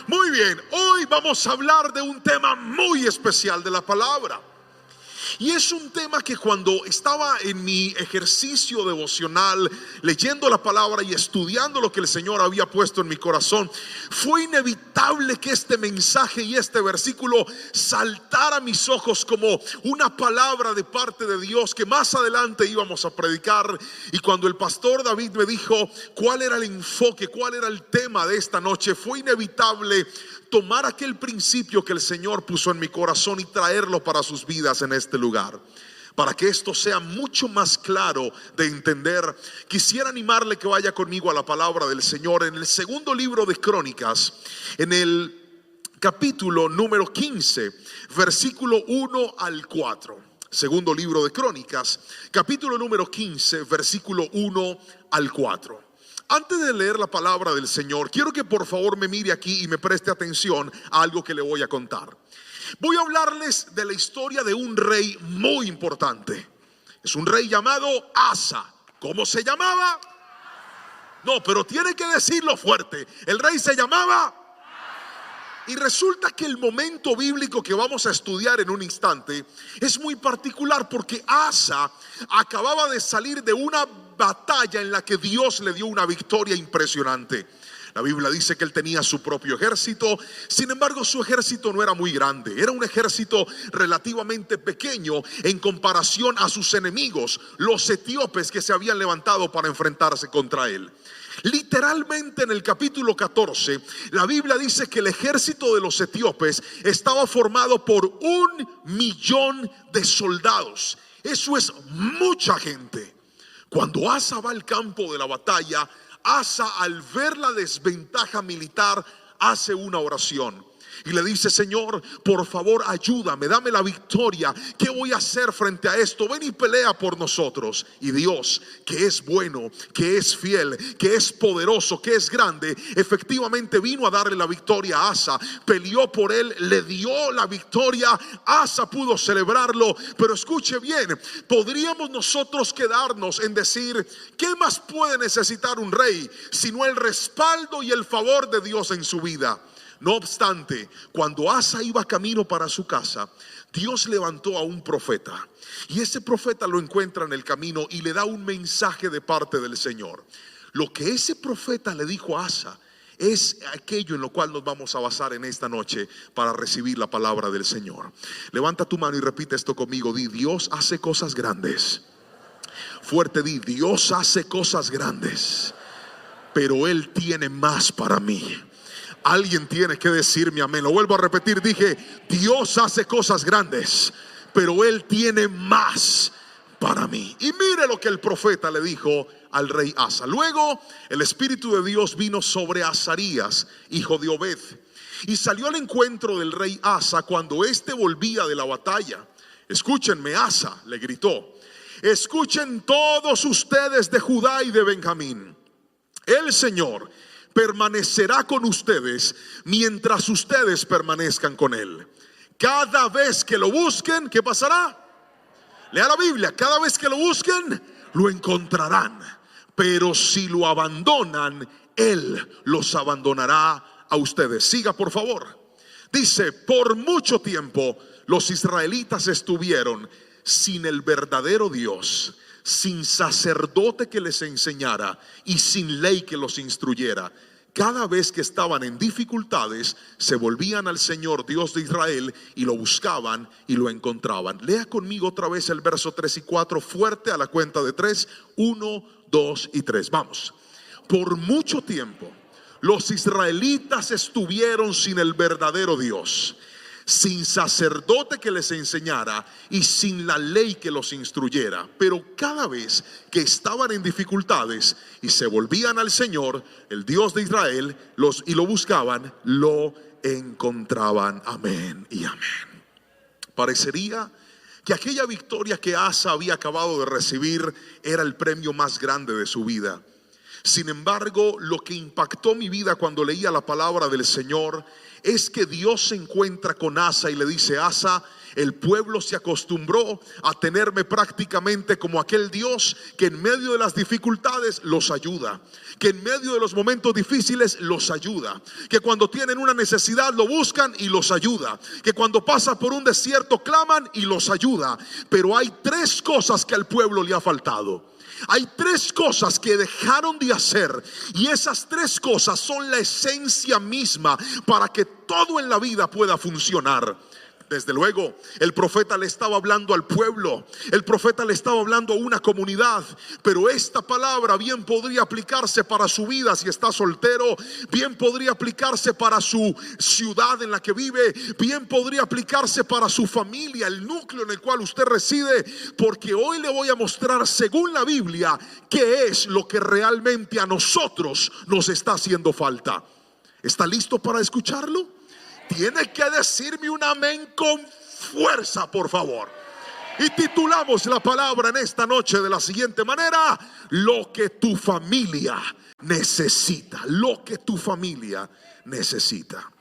Muy bien, hoy vamos a hablar de un tema muy especial de la palabra. Y es un tema que cuando estaba en mi ejercicio devocional, leyendo la palabra y estudiando lo que el Señor había puesto en mi corazón, fue inevitable que este mensaje y este versículo saltara a mis ojos como una palabra de parte de Dios que más adelante íbamos a predicar. Y cuando el pastor David me dijo cuál era el enfoque, cuál era el tema de esta noche, fue inevitable tomar aquel principio que el Señor puso en mi corazón y traerlo para sus vidas en este lugar. Para que esto sea mucho más claro de entender, quisiera animarle que vaya conmigo a la palabra del Señor en el segundo libro de Crónicas, en el capítulo número 15, versículo 1 al 4. Segundo libro de Crónicas, capítulo número 15, versículo 1 al 4. Antes de leer la palabra del Señor, quiero que por favor me mire aquí y me preste atención a algo que le voy a contar. Voy a hablarles de la historia de un rey muy importante. Es un rey llamado Asa. ¿Cómo se llamaba? No, pero tiene que decirlo fuerte. El rey se llamaba. Y resulta que el momento bíblico que vamos a estudiar en un instante es muy particular porque Asa acababa de salir de una batalla en la que Dios le dio una victoria impresionante. La Biblia dice que él tenía su propio ejército. Sin embargo, su ejército no era muy grande. Era un ejército relativamente pequeño en comparación a sus enemigos, los etíopes que se habían levantado para enfrentarse contra él. Literalmente en el capítulo 14, la Biblia dice que el ejército de los etíopes estaba formado por 1,000,000 de soldados. Eso es mucha gente. Cuando Asa va al campo de la batalla, Asa, al ver la desventaja militar, hace una oración y le dice: Señor, por favor ayúdame, dame la victoria. ¿Qué voy a hacer frente a esto? Ven y pelea por nosotros. Y Dios, que es bueno, que es fiel, que es poderoso, que es grande, efectivamente vino a darle la victoria a Asa. Peleó por él, le dio la victoria. Asa pudo celebrarlo. Pero escuche bien, podríamos nosotros quedarnos en decir: ¿qué más puede necesitar un rey sino el respaldo y el favor de Dios en su vida? No obstante, cuando Asa iba camino para su casa, Dios levantó a un profeta. Y ese profeta lo encuentra en el camino y le da un mensaje de parte del Señor. Lo que ese profeta le dijo a Asa es aquello en lo cual nos vamos a basar en esta noche para recibir la palabra del Señor. Levanta tu mano y repite esto conmigo. Di: Dios hace cosas grandes. Fuerte, di: Dios hace cosas grandes, pero Él tiene más para mí. Alguien tiene que decirme amén. Lo vuelvo a repetir. Dije: Dios hace cosas grandes, pero Él tiene más para mí. Y mire lo que el profeta le dijo al rey Asa. Luego el Espíritu de Dios vino sobre Azarías, hijo de Obed, y salió al encuentro del rey Asa cuando éste volvía de la batalla. Escúchenme, Asa, le gritó: escuchen todos ustedes de Judá y de Benjamín. El Señor permanecerá con ustedes mientras ustedes permanezcan con Él. Cada vez que lo busquen, ¿qué pasará? Lea la Biblia. Cada vez que lo busquen, lo encontrarán. Pero si lo abandonan, Él los abandonará a ustedes. Siga, por favor. Dice: por mucho tiempo los israelitas estuvieron sin el verdadero Dios, sin sacerdote que les enseñara y sin ley que los instruyera. Cada vez que estaban en dificultades, se volvían al Señor Dios de Israel y lo buscaban y lo encontraban. Lea conmigo otra vez el verso 3 y 4 fuerte a la cuenta de 3. 1, 2 y 3. Vamos. Por mucho tiempo los israelitas estuvieron sin el verdadero Dios, sin sacerdote que les enseñara y sin la ley que los instruyera. Pero cada vez que estaban en dificultades y se volvían al Señor, el Dios de Israel, y lo buscaban, lo encontraban. Amén y amén. Parecería que aquella victoria que Asa había acabado de recibir era el premio más grande de su vida. Sin embargo, lo que impactó mi vida cuando leía la palabra del Señor es que Dios se encuentra con Asa y le dice: Asa, el pueblo se acostumbró a tenerme prácticamente como aquel Dios que en medio de las dificultades los ayuda, que en medio de los momentos difíciles los ayuda, que cuando tienen una necesidad lo buscan y los ayuda, que cuando pasa por un desierto claman y los ayuda. Pero hay tres cosas que al pueblo le ha faltado. Hay tres cosas que dejaron de hacer, y esas tres cosas son la esencia misma para que todo en la vida pueda funcionar. Desde luego, el profeta le estaba hablando al pueblo, el profeta le estaba hablando a una comunidad, pero esta palabra bien podría aplicarse para su vida si está soltero, bien podría aplicarse para su ciudad en la que vive, bien podría aplicarse para su familia, el núcleo en el cual usted reside, porque hoy le voy a mostrar, según la Biblia, qué es lo que realmente a nosotros nos está haciendo falta. ¿Está listo para escucharlo? Tiene que decirme un amén con fuerza, por favor. Y titulamos la palabra en esta noche de la siguiente manera: lo que tu familia necesita. Lo que tu familia necesita.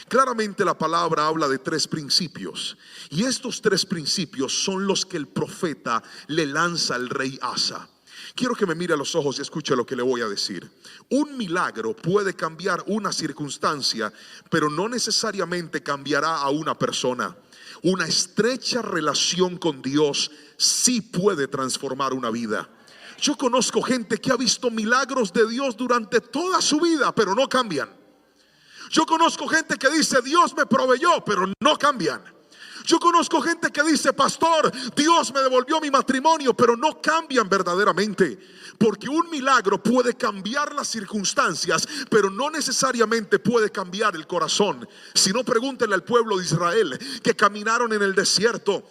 Claramente la palabra habla de tres principios, y estos tres principios son los que el profeta le lanza al rey Asa. Quiero que me mire a los ojos y escuche lo que le voy a decir. Un milagro puede cambiar una circunstancia, pero no necesariamente cambiará a una persona. Una estrecha relación con Dios sí puede transformar una vida. Yo conozco gente que ha visto milagros de Dios durante toda su vida, pero no cambian. Yo conozco gente que dice: Dios me proveyó, pero no cambian. Yo conozco gente que dice: pastor, Dios me devolvió mi matrimonio, pero no cambian verdaderamente. Porque un milagro puede cambiar las circunstancias, pero no necesariamente puede cambiar el corazón. Si no, pregúntenle al pueblo de Israel que caminaron en el desierto.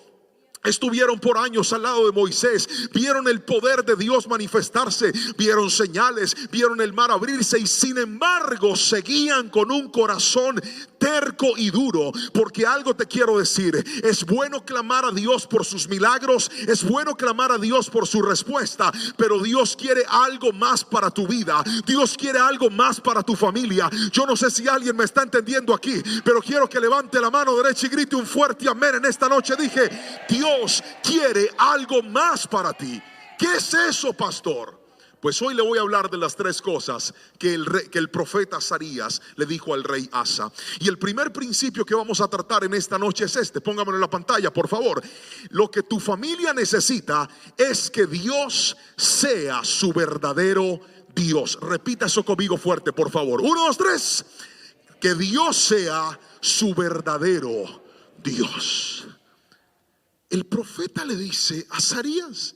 Estuvieron por años al lado de Moisés, vieron el poder de Dios manifestarse, vieron señales, vieron el mar abrirse, y sin embargo seguían con un corazón terco y duro. Porque algo te quiero decir: es bueno clamar a Dios por sus milagros, es bueno clamar a Dios por su respuesta, pero Dios quiere algo más para tu vida. Dios quiere algo más para tu familia. Yo no sé si alguien me está entendiendo aquí, pero quiero que levante la mano derecha y grite un fuerte amén en esta noche. Dije: Dios quiere algo más para ti. ¿Qué es eso, pastor? Pues hoy le voy a hablar de las tres cosas que el profeta Azarías le dijo al rey Asa. Y el primer principio que vamos a tratar en esta noche es este. Póngamelo en la pantalla, por favor. Lo que tu familia necesita es que Dios sea su verdadero Dios. Repita eso conmigo fuerte, por favor. 1, 2, 3. Que Dios sea su verdadero Dios. El profeta le dice a Azarías: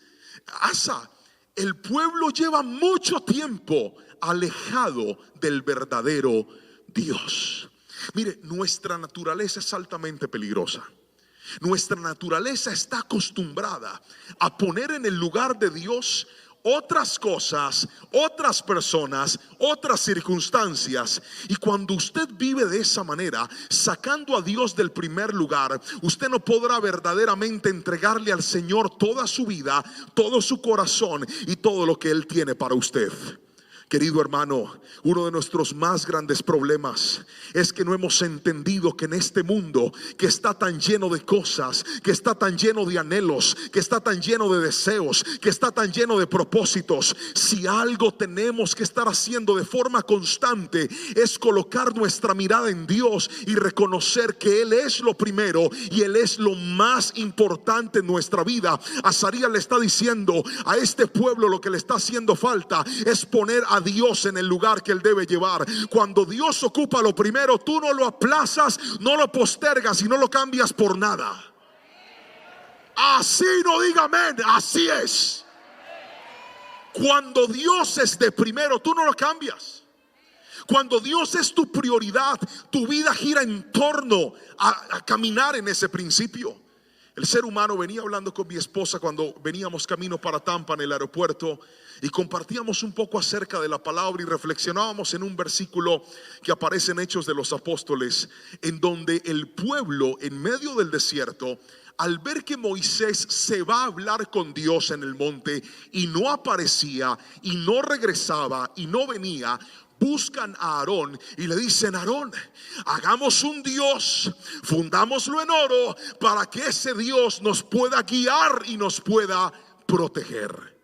Asa, el pueblo lleva mucho tiempo alejado del verdadero Dios. Mire, nuestra naturaleza es altamente peligrosa. Nuestra naturaleza está acostumbrada a poner en el lugar de Dios otras cosas, otras personas, otras circunstancias. Y cuando usted vive de esa manera, sacando a Dios del primer lugar, usted no podrá verdaderamente entregarle al Señor toda su vida, todo su corazón y todo lo que Él tiene para usted. Querido hermano, uno de nuestros más grandes problemas es que no hemos entendido que en este mundo que está tan lleno de cosas, que está tan lleno de anhelos, que está tan lleno de deseos, que está tan lleno de propósitos, si algo tenemos que estar haciendo de forma constante es colocar nuestra mirada en Dios y reconocer que Él es lo primero y Él es lo más importante en nuestra vida. Azarías le está diciendo a este pueblo: lo que le está haciendo falta es poner a Dios en el lugar que Él debe llevar. Cuando Dios ocupa lo primero, tú no lo aplazas, no lo postergas y no lo cambias por nada. Así no diga amén, así es. Cuando Dios es de primero, tú no lo cambias. Cuando Dios es tu prioridad, tu vida gira en torno a caminar en ese principio. El ser humano, venía hablando con mi esposa cuando veníamos camino para Tampa en el aeropuerto y compartíamos un poco acerca de la palabra y reflexionábamos en un versículo que aparece en Hechos de los Apóstoles, en donde el pueblo en medio del desierto, al ver que Moisés se va a hablar con Dios en el monte y no aparecía y no regresaba y no venía, buscan a Aarón y le dicen: Aarón, hagamos un Dios, fundámoslo en oro para que ese Dios nos pueda guiar y nos pueda proteger.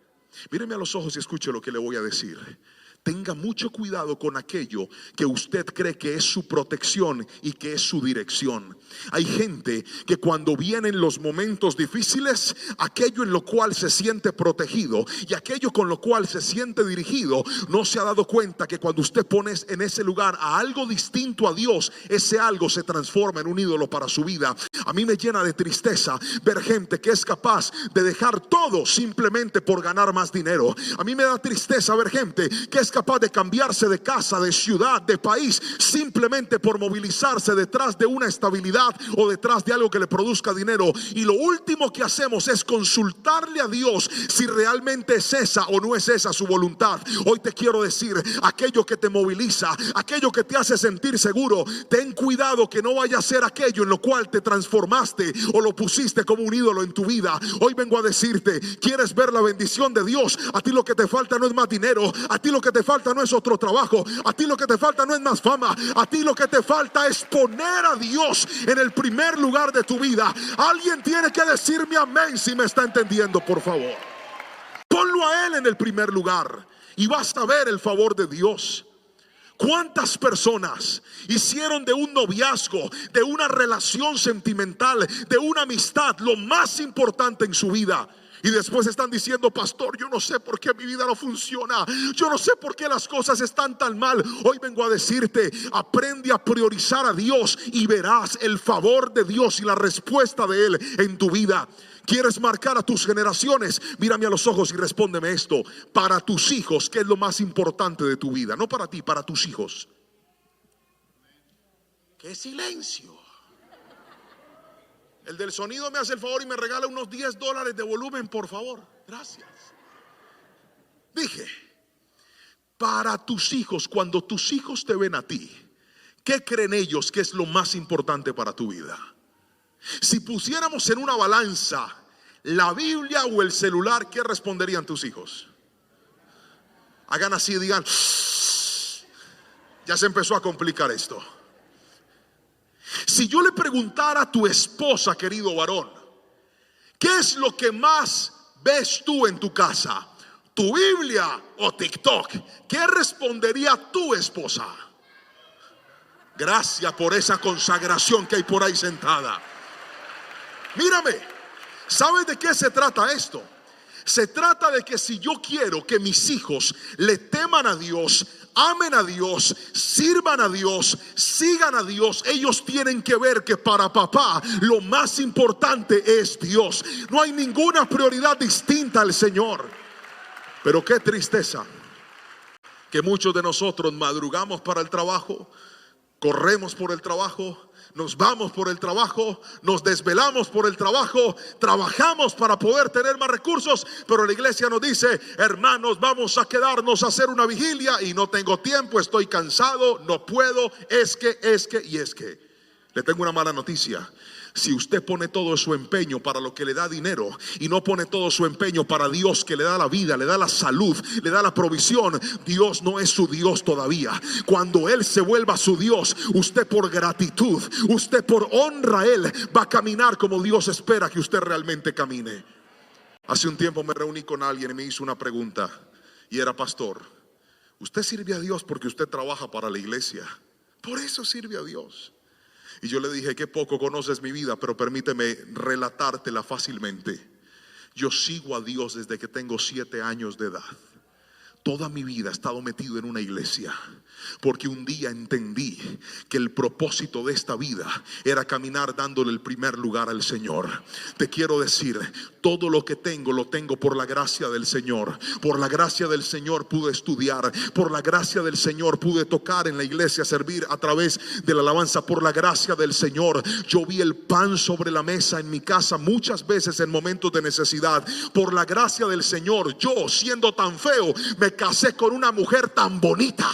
Míreme a los ojos y escuche lo que le voy a decir. Tenga mucho cuidado con aquello que usted cree que es su protección y que es su dirección. Hay gente que cuando vienen los momentos difíciles, aquello en lo cual se siente protegido y aquello con lo cual se siente dirigido, no se ha dado cuenta que cuando usted pone en ese lugar a algo distinto a Dios, ese algo se transforma en un ídolo para su vida. A mí me llena de tristeza ver gente que es capaz de dejar todo simplemente por ganar más dinero. A mí me da tristeza ver gente que es capaz de cambiarse de casa, de ciudad, de país, simplemente por movilizarse detrás de una estabilidad o detrás de algo que le produzca dinero. Y lo último que hacemos es consultarle a Dios si realmente es esa o no es esa su voluntad. Hoy te quiero decir, aquello que te moviliza, aquello que te hace sentir seguro, ten cuidado que no vaya a ser aquello en lo cual te transformaste o lo pusiste como un ídolo en tu vida. Hoy vengo a decirte, ¿quieres ver la bendición de Dios? A ti lo que te falta no es más dinero, a ti lo que te falta no es otro trabajo, a ti lo que te falta no es más fama, a ti lo que te falta es poner a Dios en el primer lugar de tu vida. Alguien tiene que decirme amén si me está entendiendo, por favor. Ponlo a Él en el primer lugar y vas a ver el favor de Dios. ¿Cuántas personas hicieron de un noviazgo, de una relación sentimental, de una amistad, lo más importante en su vida? Y después están diciendo: pastor, yo no sé por qué mi vida no funciona, yo no sé por qué las cosas están tan mal. Hoy vengo a decirte, aprende a priorizar a Dios y verás el favor de Dios y la respuesta de Él en tu vida. ¿Quieres marcar a tus generaciones? Mírame a los ojos y respóndeme esto. Para tus hijos, ¿qué es lo más importante de tu vida? No para ti, para tus hijos. ¡Qué silencio! El del sonido me hace el favor y me regala unos $10 de volumen, por favor. Gracias. Dije, para tus hijos, cuando tus hijos te ven a ti, ¿qué creen ellos que es lo más importante para tu vida? Si pusiéramos en una balanza la Biblia o el celular, ¿qué responderían tus hijos? Hagan así y digan: ya se empezó a complicar esto. Si yo le preguntara a tu esposa, querido varón, ¿qué es lo que más ves tú en tu casa? ¿Tu Biblia o TikTok? ¿Qué respondería tu esposa? Gracias por esa consagración que hay por ahí sentada. Mírame, ¿sabes de qué se trata esto? Se trata de que si yo quiero que mis hijos le teman a Dios, amen a Dios, sirvan a Dios, sigan a Dios, ellos tienen que ver que para papá lo más importante es Dios. No hay ninguna prioridad distinta al Señor. Pero qué tristeza que muchos de nosotros madrugamos para el trabajo, corremos por el trabajo, nos vamos por el trabajo, nos desvelamos por el trabajo, trabajamos para poder tener más recursos, pero la iglesia nos dice: hermanos, vamos a quedarnos a hacer una vigilia y no tengo tiempo, estoy cansado, no puedo, es que. Le tengo una mala noticia. Si usted pone todo su empeño para lo que le da dinero y no pone todo su empeño para Dios, que le da la vida, le da la salud, le da la provisión, Dios no es su Dios todavía. Cuando Él se vuelva su Dios, usted por gratitud, usted por honra a Él, va a caminar como Dios espera que usted realmente camine. Hace un tiempo me reuní con alguien y me hizo una pregunta y era: pastor, usted sirve a Dios porque usted trabaja para la iglesia, por eso sirve a Dios. Y yo le dije: qué poco conoces mi vida, pero permíteme relatártela fácilmente. Yo sigo a Dios desde que tengo 7 años de edad. Toda mi vida he estado metido en una iglesia. Porque un día entendí que el propósito de esta vida era caminar dándole el primer lugar al Señor. Te quiero decir, todo lo que tengo lo tengo por la gracia del Señor. Por la gracia del Señor pude estudiar. Por la gracia del Señor pude tocar en la iglesia, servir a través de la alabanza. Por la gracia del Señor yo vi el pan sobre la mesa en mi casa muchas veces en momentos de necesidad. Por la gracia del Señor, yo siendo tan feo, me casé con una mujer tan bonita.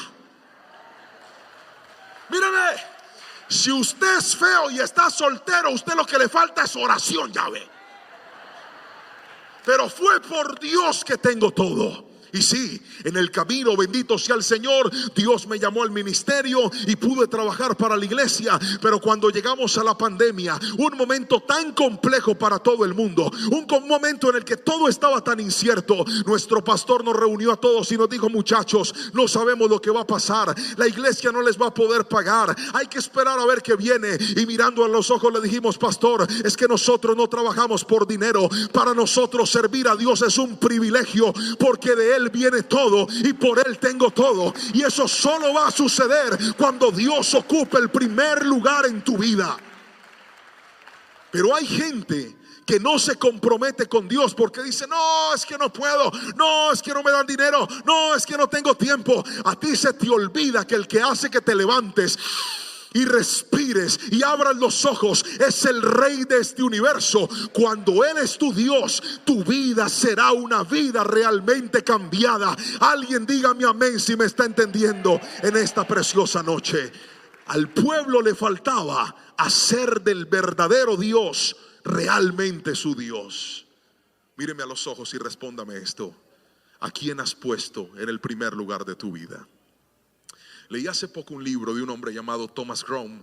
Mírame, si usted es feo y está soltero, usted lo que le falta es oración, ya ve. Pero fue por Dios que tengo todo. Y sí, en el camino, bendito sea el Señor, Dios me llamó al ministerio y pude trabajar para la iglesia. Pero cuando llegamos a la pandemia, un momento tan complejo para todo el mundo, un momento en el que todo estaba tan incierto, nuestro pastor nos reunió a todos y nos dijo: muchachos, no sabemos lo que va a pasar, la iglesia no les va a poder pagar, hay que esperar a ver qué viene. Y mirando a los ojos le dijimos: pastor, es que nosotros no trabajamos por dinero, para nosotros servir a Dios es un privilegio, porque de Él viene todo y por Él tengo todo. Y eso solo va a suceder cuando Dios ocupe el primer lugar en tu vida. Pero hay gente que no se compromete con Dios porque dice: no, es que no puedo, no, es que no me dan dinero, no, es que no tengo tiempo. A ti se te olvida que el que hace que te levantes y respires y abras los ojos es el Rey de este universo. Cuando Él es tu Dios, tu vida será una vida realmente cambiada. Alguien dígame amén si me está entendiendo en esta preciosa noche. Al pueblo le faltaba hacer del verdadero Dios realmente su Dios. Míreme a los ojos y respóndame esto: ¿a quién has puesto en el primer lugar de tu vida? Leí hace poco un libro de un hombre llamado Thomas Groom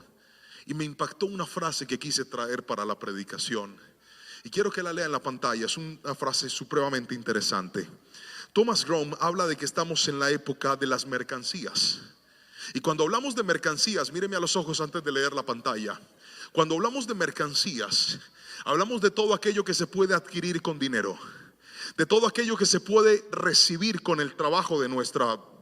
y me impactó una frase que quise traer para la predicación. Y quiero que la lea en la pantalla, es una frase supremamente interesante. Thomas Groom habla de que estamos en la época de las mercancías. Y cuando hablamos de mercancías, míreme a los ojos antes de leer la pantalla. Cuando hablamos de mercancías, hablamos de todo aquello que se puede adquirir con dinero, de todo aquello que se puede recibir con el trabajo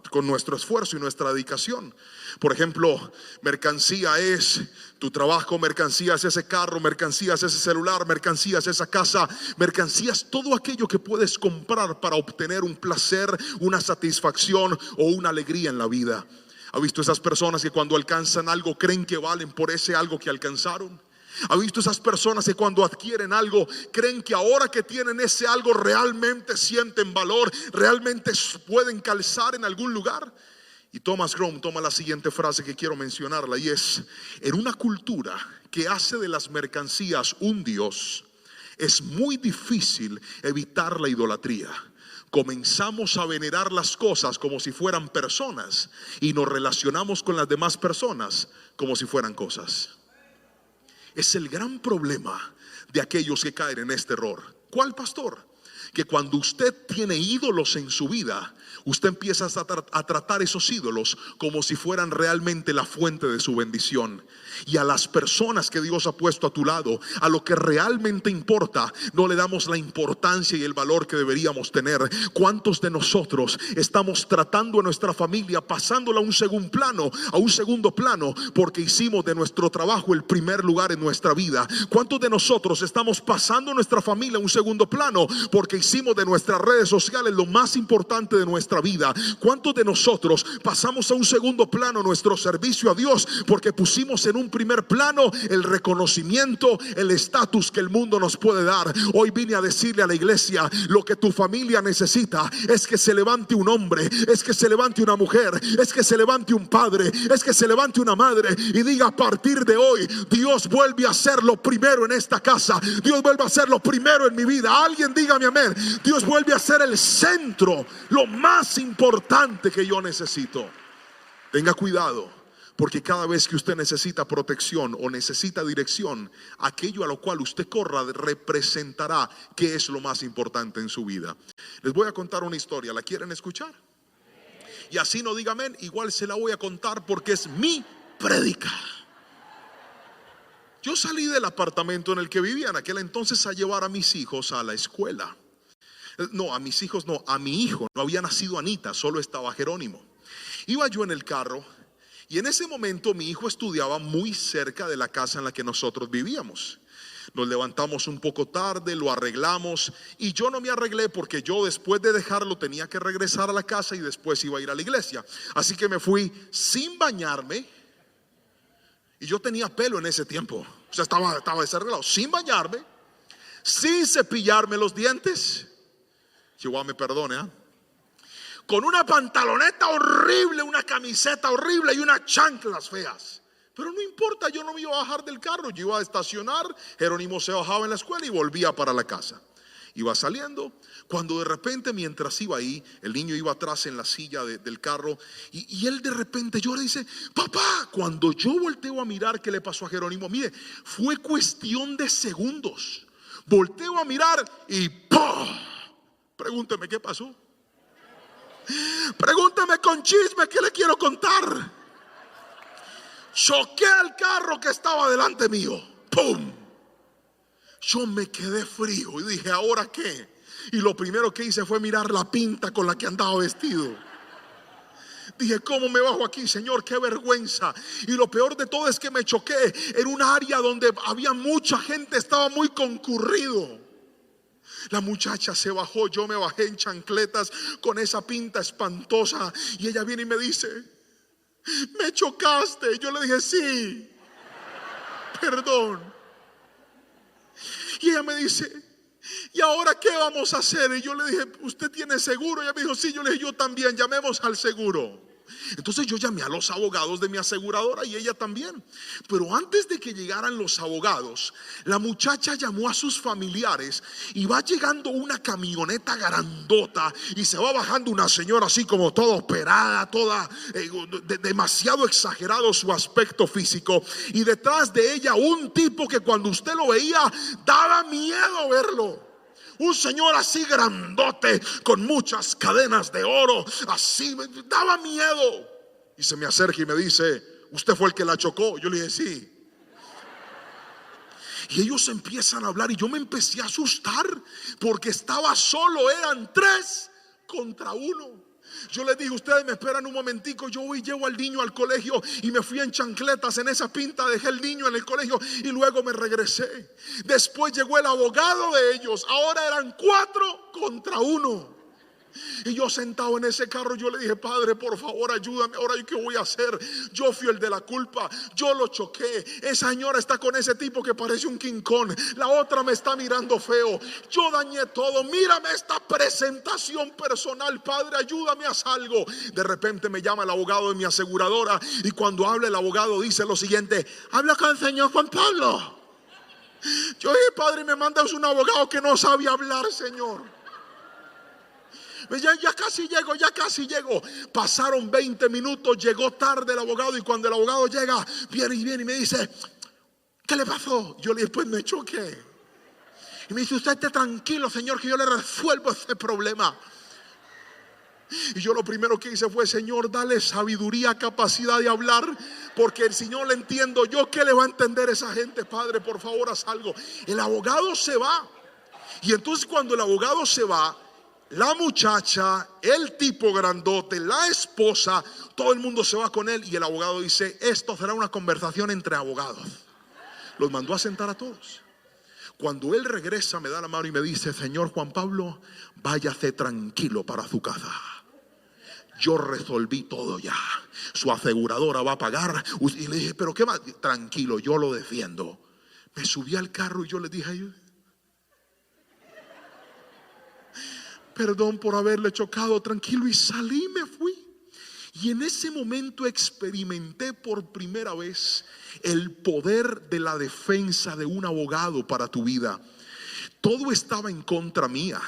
con nuestro esfuerzo y nuestra dedicación. Por ejemplo, mercancía es tu trabajo, mercancía es ese carro, mercancía es ese celular, mercancía es esa casa, mercancía es todo aquello que puedes comprar para obtener un placer, una satisfacción o una alegría en la vida. ¿Ha visto esas personas que cuando alcanzan algo creen que valen por ese algo que alcanzaron? ¿Ha visto esas personas que cuando adquieren algo creen que ahora que tienen ese algo realmente sienten valor, realmente pueden calzar en algún lugar? Y Thomas Groom toma la siguiente frase que quiero mencionarla, y es: en una cultura que hace de las mercancías un Dios, es muy difícil evitar la idolatría. Comenzamos a venerar las cosas como si fueran personas y nos relacionamos con las demás personas como si fueran cosas. Es el gran problema de aquellos que caen en este error. ¿Cuál, pastor? Que cuando usted tiene ídolos en su vida, usted empieza a tratar esos ídolos como si fueran realmente la fuente de su bendición. Y a las personas que Dios ha puesto a tu lado, a lo que realmente importa, no le damos la importancia y el valor que deberíamos tener. ¿Cuántos de nosotros estamos tratando a nuestra familia, pasándola a un segundo plano, porque hicimos de nuestro trabajo el primer lugar en nuestra vida? ¿Cuántos de nosotros estamos pasando a nuestra familia a un segundo plano, porque hicimos de nuestras redes sociales lo más importante de nuestra vida? ¿Cuántos de nosotros pasamos a un segundo plano nuestro servicio a Dios, porque pusimos en un primer plano el reconocimiento, el estatus que el mundo nos puede dar? Hoy vine a decirle a la iglesia: lo que tu familia necesita es que se levante un hombre, es que se levante una mujer, es que se levante un padre, es que se levante una madre y diga: a partir de hoy Dios vuelve a ser lo primero en esta casa, Dios vuelve a ser lo primero en mi vida. Alguien dígame amén. Dios vuelve a ser el centro, lo más importante que yo necesito. Tenga cuidado, porque cada vez que usted necesita protección o necesita dirección, aquello a lo cual usted corra representará qué es lo más importante en su vida. Les voy a contar una historia, ¿la quieren escuchar? Y así no diga amén, igual se la voy a contar porque es mi prédica. Yo salí del apartamento en el que vivía en aquel entonces a llevar a mis hijos a la escuela. No, a mis hijos no, a mi hijo. No había nacido Anita, solo estaba Jerónimo. Iba yo en el carro Y en ese momento mi hijo estudiaba muy cerca de la casa en la que nosotros vivíamos. Nos levantamos un poco tarde, lo arreglamos y yo no me arreglé porque yo después de dejarlo tenía que regresar a la casa y después iba a ir a la iglesia. Así que me fui sin bañarme y yo tenía pelo en ese tiempo. O sea, estaba desarreglado, sin bañarme, sin cepillarme los dientes. Jehová me perdone, con una pantaloneta horrible, una camiseta horrible y unas chanclas feas. Pero no importa, yo no me iba a bajar del carro, yo iba a estacionar. Jerónimo se bajaba en la escuela y volvía para la casa. Iba saliendo, cuando de repente mientras iba ahí, el niño iba atrás en la silla del carro y él de repente llora y dice: papá. Cuando yo volteo a mirar qué le pasó a Jerónimo, mire, fue cuestión de segundos. Volteo a mirar y ¡pum! Pregúnteme qué pasó. Pregúnteme con chisme, ¿qué le quiero contar? Choqué al carro que estaba delante mío. ¡Pum! Yo me quedé frío y dije: ¿ahora qué? Y lo primero que hice fue mirar la pinta con la que andaba vestido. Dije: ¿cómo me bajo aquí, Señor? ¡Qué vergüenza! Y lo peor de todo es que me choqué en un área donde había mucha gente, estaba muy concurrido. La muchacha se bajó, yo me bajé en chancletas con esa pinta espantosa y ella viene y me dice: me chocaste. Y yo le dije: sí, perdón. Y ella me dice: ¿y ahora qué vamos a hacer? Y yo le dije: ¿usted tiene seguro? Y ella me dijo: sí. Yo le dije: yo también, llamemos al seguro. Entonces yo llamé a los abogados de mi aseguradora y ella también. Pero antes de que llegaran los abogados, la muchacha llamó a sus familiares y va llegando una camioneta grandota y se va bajando una señora así como toda operada, toda demasiado exagerado su aspecto físico, y detrás de ella un tipo que cuando usted lo veía daba miedo verlo. Un señor así grandote, con muchas cadenas de oro, así me daba miedo. Y se me acerca y me dice: ¿usted fue el que la chocó? Yo le dije: sí. Y ellos empiezan a hablar y yo me empecé a asustar porque estaba solo, eran 3 contra 1. Yo les dije: ustedes me esperan un momentico, yo voy y llevo al niño al colegio. Y me fui en chancletas, en esa pinta dejé el niño en el colegio y luego me regresé. Después llegó el abogado de ellos, ahora eran 4 contra 1. Y yo sentado en ese carro, yo le dije: Padre, por favor, ayúdame. Ahora, ¿qué voy a hacer? Yo fui el de la culpa, yo lo choqué. Esa señora está con ese tipo que parece un King Kong. La otra me está mirando feo. Yo dañé todo. Mírame esta presentación personal. Padre, ayúdame, haz algo. De repente me llama el abogado de mi aseguradora y cuando habla el abogado dice lo siguiente: habla con el señor Juan Pablo. Yo dije: Padre, me mandas un abogado que no sabe hablar, Señor. Ya casi llego. Pasaron 20 minutos, llegó tarde el abogado. Y cuando el abogado llega, viene y me dice: ¿qué le pasó? Yo le dije: pues me choqué. Y me dice: usted esté tranquilo, señor, que yo le resuelvo ese problema. Y yo lo primero que hice fue: Señor, dale sabiduría, capacidad de hablar, porque si no le entiendo yo, ¿qué le va a entender esa gente? Padre, por favor, haz algo. El abogado se va. Y entonces cuando el abogado se va, la muchacha, el tipo grandote, la esposa, todo el mundo se va con él. Y el abogado dice: esto será una conversación entre abogados. Los mandó a sentar a todos. Cuando él regresa, me da la mano y me dice: señor Juan Pablo, váyase tranquilo para su casa. Yo resolví todo ya. Su aseguradora va a pagar. Y le dije: pero qué más, tranquilo, yo lo defiendo. Me subí al carro y yo le dije a ellos: perdón por haberle chocado, tranquilo. Y salí, me fui. Y en ese momento experimenté por primera vez el poder de la defensa de un abogado para tu vida. Todo estaba en contra mía.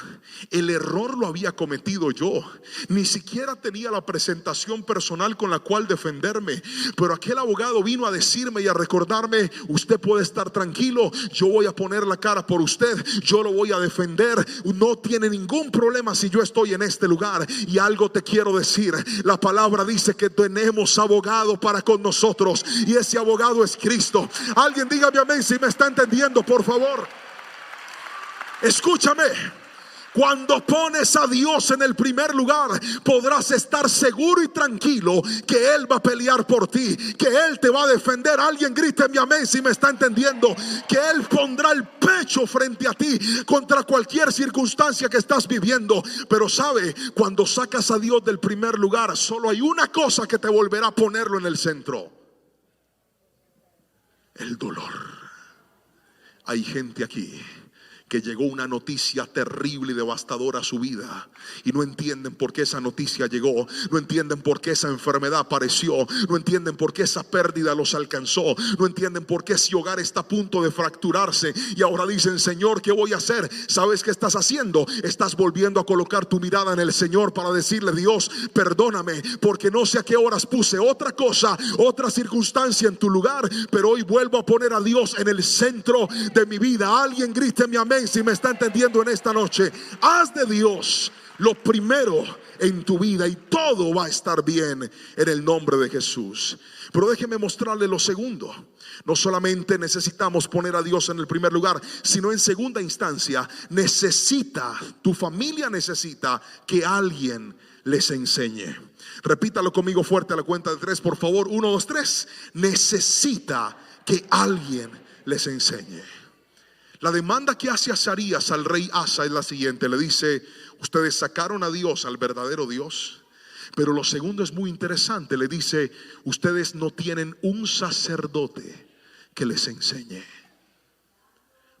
El error lo había cometido yo. Ni siquiera tenía la presentación personal con la cual defenderme. Pero aquel abogado vino a decirme y a recordarme: usted puede estar tranquilo, yo voy a poner la cara por usted, yo lo voy a defender. No tiene ningún problema si yo estoy en este lugar. Y algo te quiero decir: la palabra dice que tenemos abogado para con nosotros, y ese abogado es Cristo. Alguien dígame amén si me está entendiendo, por favor. Escúchame, Cuando pones a Dios en el primer lugar, podrás estar seguro y tranquilo que Él va a pelear por ti, que Él te va a defender. Alguien gríteme amén si me está entendiendo. Que Él pondrá el pecho frente a ti contra cualquier circunstancia que estás viviendo. Pero sabe, cuando sacas a Dios del primer lugar, solo hay una cosa que te volverá a ponerlo en el centro: el dolor. Hay gente aquí que llegó una noticia terrible y devastadora a su vida y no entienden por qué esa noticia llegó, no entienden por qué esa enfermedad apareció, no entienden por qué esa pérdida los alcanzó, no entienden por qué ese hogar está a punto de fracturarse y ahora dicen: Señor, ¿qué voy a hacer? ¿Sabes qué estás haciendo? Estás volviendo a colocar tu mirada en el Señor para decirle: Dios, perdóname, porque no sé a qué horas puse otra cosa, otra circunstancia en tu lugar, pero hoy vuelvo a poner a Dios en el centro de mi vida. Alguien gríteme amén si me está entendiendo en esta noche. Haz de Dios lo primero en tu vida y todo va a estar bien en el nombre de Jesús. Pero déjeme mostrarle lo segundo. No solamente necesitamos poner a Dios en el primer lugar, sino en segunda instancia tu familia necesita que alguien les enseñe. Repítalo conmigo fuerte a la cuenta de 3, por favor. 1, 2, 3. Necesita que alguien les enseñe. La demanda que hace Azarías al rey Asa es la siguiente. Le dice: ustedes sacaron a Dios, al verdadero Dios. Pero lo segundo es muy interesante. Le dice: ustedes no tienen un sacerdote que les enseñe.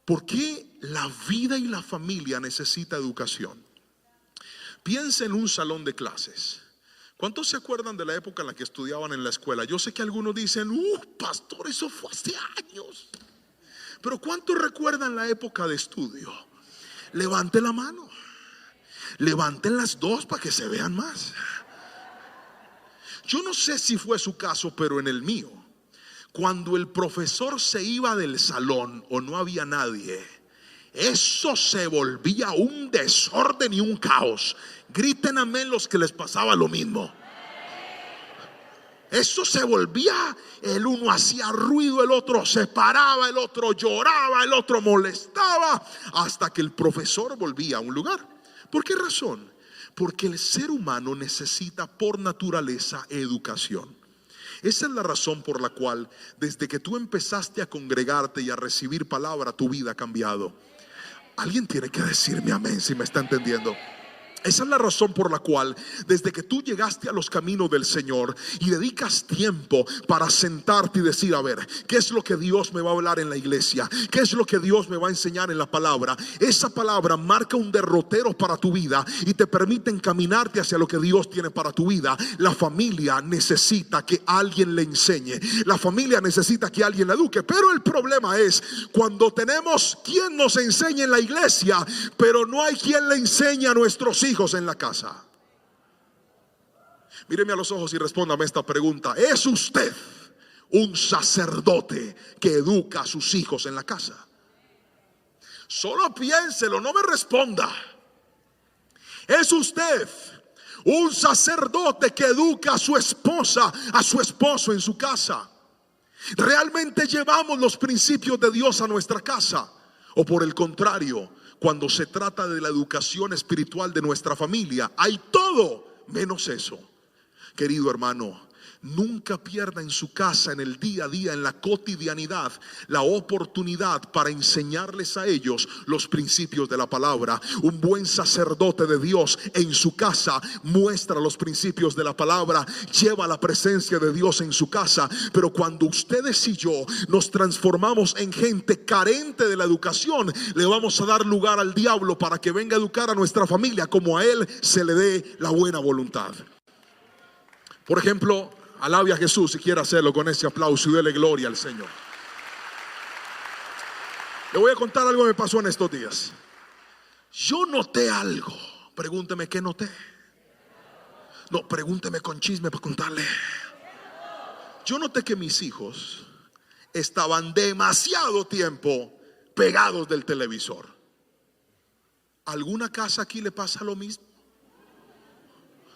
¿Por qué la vida y la familia necesita educación? Piensa en un salón de clases. ¿Cuántos se acuerdan de la época en la que estudiaban en la escuela? Yo sé que algunos dicen: pastor, eso fue hace años. Pero ¿cuántos recuerdan la época de estudio? Levante la mano. Levanten las dos para que se vean más. Yo no sé si fue su caso, pero en el mío, cuando el profesor se iba del salón o no había nadie, eso se volvía un desorden y un caos. Griten amén los que les pasaba lo mismo. Eso se volvía, el uno hacía ruido, el otro se paraba, el otro lloraba, el otro molestaba, hasta que el profesor volvía a un lugar. ¿Por qué razón? Porque el ser humano necesita por naturaleza educación. Esa es la razón por la cual desde que tú empezaste a congregarte y a recibir palabra, tu vida ha cambiado. Alguien tiene que decirme amén si me está entendiendo. Esa es la razón por la cual desde que tú llegaste a los caminos del Señor y dedicas tiempo para sentarte y decir: a ver, ¿qué es lo que Dios me va a hablar en la iglesia? ¿Qué es lo que Dios me va a enseñar en la palabra? Esa palabra marca un derrotero para tu vida y te permite encaminarte hacia lo que Dios tiene para tu vida. La familia necesita que alguien le enseñe. La familia necesita que alguien la eduque. Pero el problema es cuando tenemos quien nos enseñe en la iglesia, pero no hay quien le enseñe a nuestros hijos en la casa. Míreme a los ojos y respóndame esta pregunta: ¿es usted un sacerdote que educa a sus hijos en la casa? Solo piénselo, no me responda. ¿Es usted un sacerdote que educa a su esposa, a su esposo en su casa? ¿Realmente llevamos los principios de Dios a nuestra casa? ¿O por el contrario, cuando se trata de la educación espiritual de nuestra familia, hay todo menos eso? Querido hermano, nunca pierda en su casa, en el día a día, en la cotidianidad, la oportunidad para enseñarles a ellos los principios de la palabra. Un buen sacerdote de Dios en su casa muestra los principios de la palabra, lleva la presencia de Dios en su casa. Pero cuando ustedes y yo nos transformamos en gente carente de la educación, le vamos a dar lugar al diablo para que venga a educar a nuestra familia como a él se le dé la buena voluntad. Por ejemplo, alabe a Jesús si quiere hacerlo con ese aplauso y dele gloria al Señor. Le voy a contar algo que me pasó en estos días. Yo noté algo. Pregúnteme qué noté. No, pregúnteme con chisme para contarle. Yo noté que mis hijos estaban demasiado tiempo pegados del televisor. ¿Alguna casa aquí le pasa lo mismo?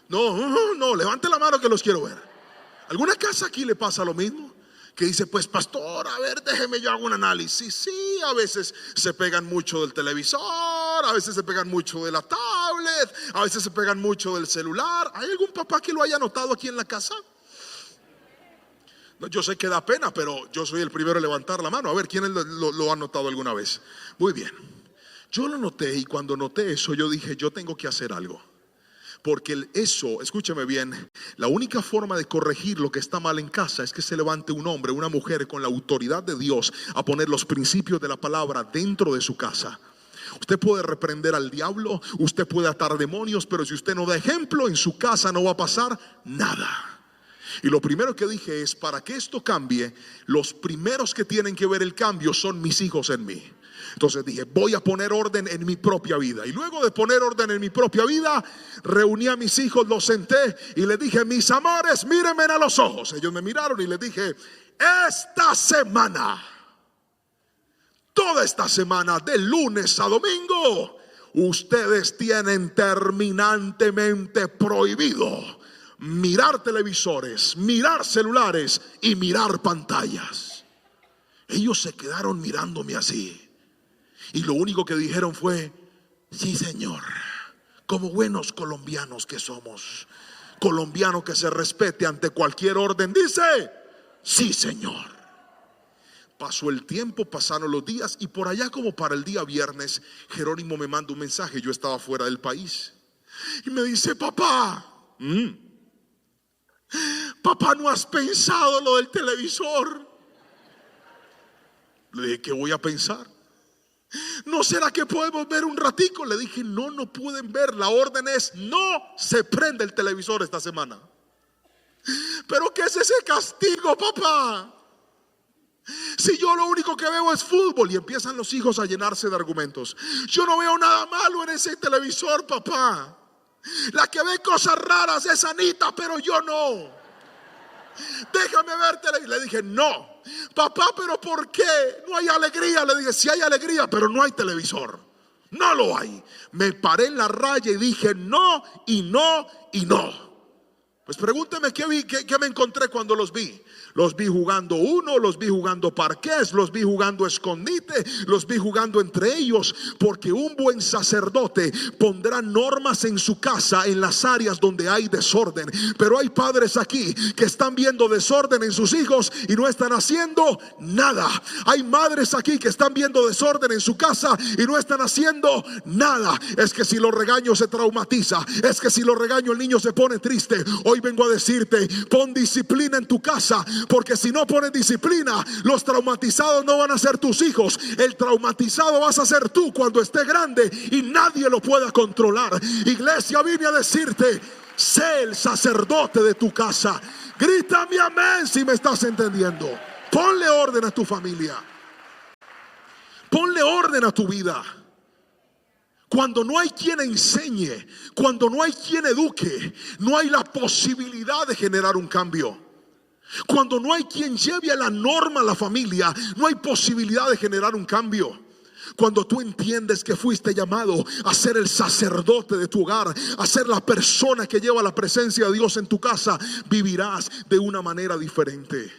No, levante la mano que los quiero ver. ¿Alguna casa aquí le pasa lo mismo? Que dice: pues pastor, a ver, déjeme yo hago un análisis. Sí, a veces se pegan mucho del televisor televisor, a veces se pegan mucho de la tablet, a veces se pegan mucho del celular. ¿Hay algún papá que lo haya notado aquí en la casa? No, yo sé que da pena, pero yo soy el primero a levantar la mano. A ver, ¿quién lo ha notado alguna vez? Muy bien. Yo lo noté, y cuando noté eso yo dije, yo tengo que hacer algo. Porque eso, escúcheme bien, la única forma de corregir lo que está mal en casa es que se levante un hombre, una mujer con la autoridad de Dios a poner los principios de la palabra dentro de su casa. Usted puede reprender al diablo, usted puede atar demonios, pero si usted no da ejemplo, en su casa no va a pasar nada. Y lo primero que dije es, para que esto cambie, los primeros que tienen que ver el cambio son mis hijos en mí. Entonces dije, voy a poner orden en mi propia vida. Y luego de poner orden en mi propia vida, reuní a mis hijos, los senté y les dije, mis amores, mírenme a los ojos. Ellos me miraron y les dije, esta semana, toda esta semana, de lunes a domingo, ustedes tienen terminantemente prohibido mirar televisores, mirar celulares y mirar pantallas. Ellos se quedaron mirándome así. Y lo único que dijeron fue, sí señor, como buenos colombianos que somos, colombiano que se respete ante cualquier orden, dice, sí señor. Pasó el tiempo, pasaron los días, y por allá como para el día viernes, Jerónimo me manda un mensaje. Yo estaba fuera del país y me dice, papá, papá, ¿no has pensado lo del televisor? Le dije, ¿qué voy a pensar? ¿No será que podemos ver un ratico? Le dije, no pueden ver. La orden es, no se prende el televisor esta semana. ¿Pero qué es ese castigo, papá? Si yo lo único que veo es fútbol. Y empiezan los hijos a llenarse de argumentos. Yo no veo nada malo en ese televisor, papá. La que ve cosas raras es Anita, pero yo no. Déjame ver televisión. Le dije, no, papá, pero ¿por qué? No hay alegría. Le dije, sí hay alegría, pero no hay televisor. No lo hay. Me paré en la raya y dije, no, y no, y no. Pues pregúnteme qué me encontré cuando los vi. Los vi jugando uno, los vi jugando parqués, los vi jugando escondite, los vi jugando entre ellos. Porque un buen sacerdote pondrá normas en su casa en las áreas donde hay desorden. Pero hay padres aquí que están viendo desorden en sus hijos y no están haciendo nada. Hay madres aquí que están viendo desorden en su casa y no están haciendo nada. Es que si lo regaño se traumatiza. Es que si lo regaño el niño se pone triste. Hoy vengo a decirte, pon disciplina en tu casa. Porque si no pones disciplina, los traumatizados no van a ser tus hijos. El traumatizado vas a ser tú cuando esté grande y nadie lo pueda controlar. Iglesia, vine a decirte, sé el sacerdote de tu casa. Grítame amén si me estás entendiendo. Ponle orden a tu familia. Ponle orden a tu vida. Cuando no hay quien enseñe, cuando no hay quien eduque, no hay la posibilidad de generar un cambio. Cuando no hay quien lleve a la norma a la familia, no hay posibilidad de generar un cambio. Cuando tú entiendes que fuiste llamado a ser el sacerdote de tu hogar, a ser la persona que lleva la presencia de Dios en tu casa, vivirás de una manera diferente.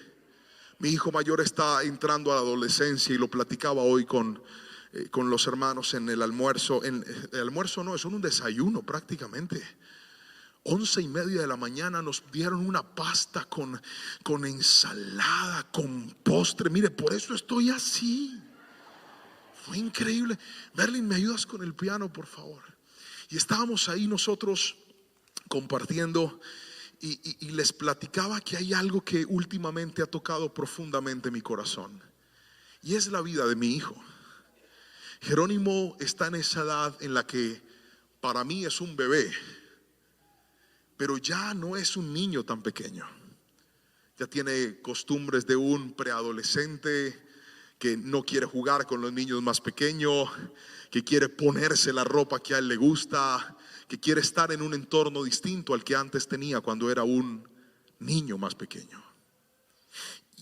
Mi hijo mayor está entrando a la adolescencia y lo platicaba hoy con los hermanos en el almuerzo. El almuerzo no, es un desayuno prácticamente. 11:30 de la mañana nos dieron una pasta con ensalada, con postre. Mire, por eso estoy así. Fue increíble. Merlin, ¿me ayudas con el piano, por favor? Y estábamos ahí nosotros compartiendo y les platicaba que hay algo que últimamente ha tocado profundamente mi corazón. Y es la vida de mi hijo. Jerónimo está en esa edad en la que para mí es un bebé, pero ya no es un niño tan pequeño. Ya tiene costumbres de un preadolescente que no quiere jugar con los niños más pequeños, que quiere ponerse la ropa que a él le gusta, que quiere estar en un entorno distinto al que antes tenía cuando era un niño más pequeño.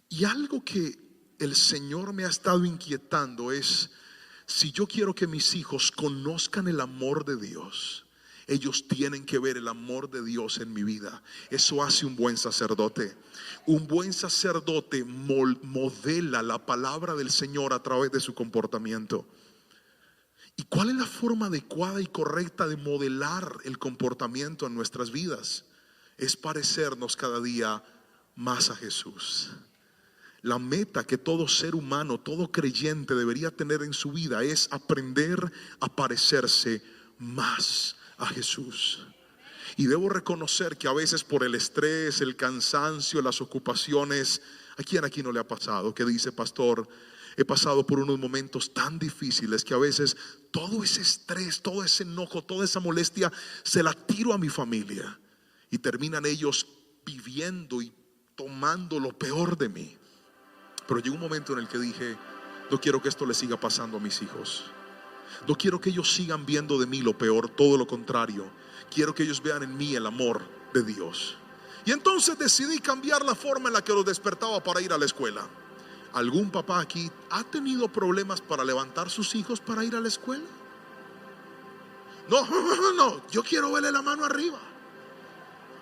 Y algo que el Señor me ha estado inquietando es, si yo quiero que mis hijos conozcan el amor de Dios, ellos tienen que ver el amor de Dios en mi vida. Eso hace un buen sacerdote. Un buen sacerdote modela la palabra del Señor a través de su comportamiento. ¿Y cuál es la forma adecuada y correcta de modelar el comportamiento en nuestras vidas? Es parecernos cada día más a Jesús. La meta que todo ser humano, todo creyente debería tener en su vida es aprender a parecerse más a Jesús. Y debo reconocer que a veces por el estrés, el cansancio, las ocupaciones, ¿a quién aquí no le ha pasado? Que dice: pastor, he pasado por unos momentos tan difíciles que a veces todo ese estrés, todo ese enojo, toda esa molestia se la tiro a mi familia y terminan ellos viviendo y tomando lo peor de mí. Pero llegó un momento en el que dije: no quiero que esto le siga pasando a mis hijos. No quiero que ellos sigan viendo de mí lo peor, todo lo contrario. Quiero que ellos vean en mí el amor de Dios. Y entonces decidí cambiar la forma en la que los despertaba para ir a la escuela. ¿Algún papá aquí ha tenido problemas para levantar sus hijos para ir a la escuela? No, yo quiero verle la mano arriba.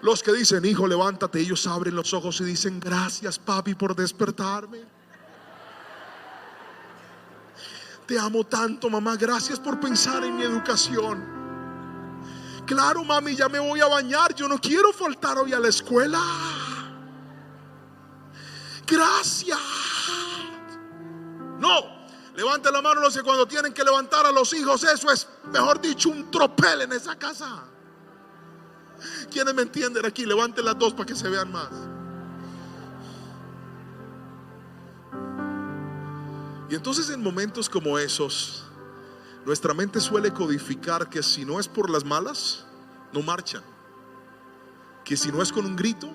Los que dicen: hijo, levántate, ellos abren los ojos y dicen: gracias, papi, por despertarme. Te amo tanto, mamá, gracias por pensar en mi educación. Claro, mami, ya me voy a bañar, yo no quiero faltar hoy a la escuela. Gracias. No, levante la mano los que cuando tienen que levantar a los hijos, eso es, mejor dicho, un tropel en esa casa. ¿Quiénes me entienden aquí? Levanten las dos para que se vean más. Y entonces en momentos como esos, nuestra mente suele codificar que si no es por las malas, no marchan. Que si no es con un grito,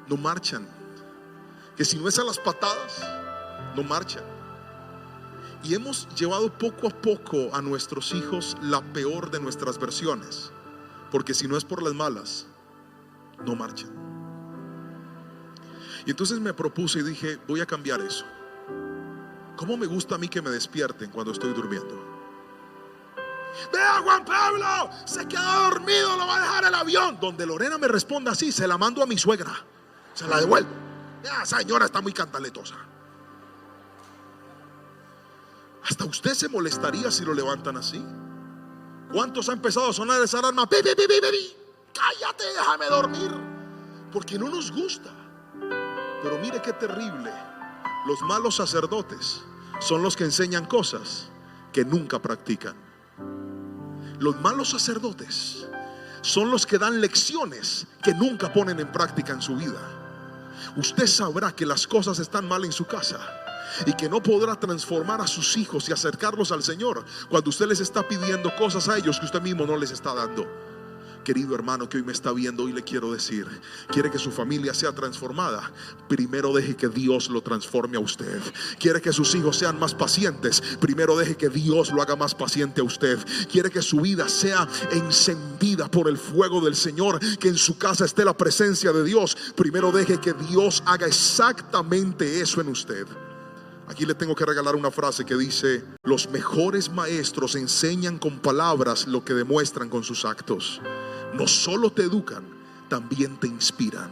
no marchan. Que si no es a las patadas, no marchan. Y hemos llevado poco a poco a nuestros hijos la peor de nuestras versiones. Porque si no es por las malas, no marchan. Y entonces me propuse y dije: voy a cambiar eso. ¿Cómo me gusta a mí que me despierten cuando estoy durmiendo? Vea, Juan Pablo, se quedó dormido, lo va a dejar el avión. Donde Lorena me responda así, se la mando a mi suegra, se la devuelvo. Ya, señora está muy cantaletosa. Hasta usted se molestaría si lo levantan así. ¿Cuántos ha empezado a sonar esa alarma? ¡Pi, pi, pi, pi, pi! Cállate, déjame dormir. Porque no nos gusta. Pero mire qué terrible. Los malos sacerdotes son los que enseñan cosas que nunca practican. Los malos sacerdotes son los que dan lecciones que nunca ponen en práctica en su vida. Usted sabrá que las cosas están mal en su casa y que no podrá transformar a sus hijos y acercarlos al Señor cuando usted les está pidiendo cosas a ellos que usted mismo no les está dando. Querido hermano que hoy me está viendo, hoy le quiero decir: quiere que su familia sea transformada, primero deje que Dios lo transforme a usted. Quiere que sus hijos sean más pacientes, primero deje que Dios lo haga más paciente a usted. Quiere que su vida sea encendida por el fuego del Señor, que en su casa esté la presencia de Dios, primero deje que Dios haga exactamente eso en usted. Aquí le tengo que regalar una frase que dice: los mejores maestros enseñan con palabras lo que demuestran con sus actos. No solo te educan, también te inspiran.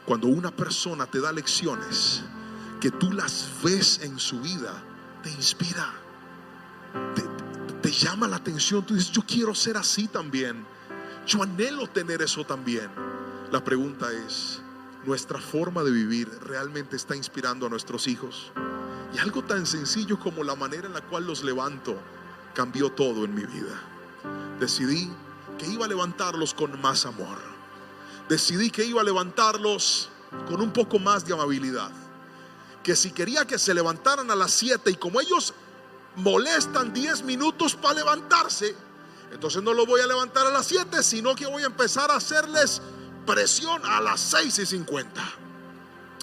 Cuando una persona te da lecciones que tú las ves en su vida, te inspira, te llama la atención. Tú dices: yo quiero ser así también, yo anhelo tener eso también. La pregunta es: ¿nuestra forma de vivir realmente está inspirando a nuestros hijos? Y algo tan sencillo como la manera en la cual los levanto cambió todo en mi vida. Decidí que iba a levantarlos con más amor. Decidí que iba a levantarlos con un poco más de amabilidad. Que si quería que se levantaran a las 7 y como ellos molestan 10 minutos para levantarse, entonces no lo voy a levantar a las 7, sino que voy a empezar a hacerles presión a las 6:50.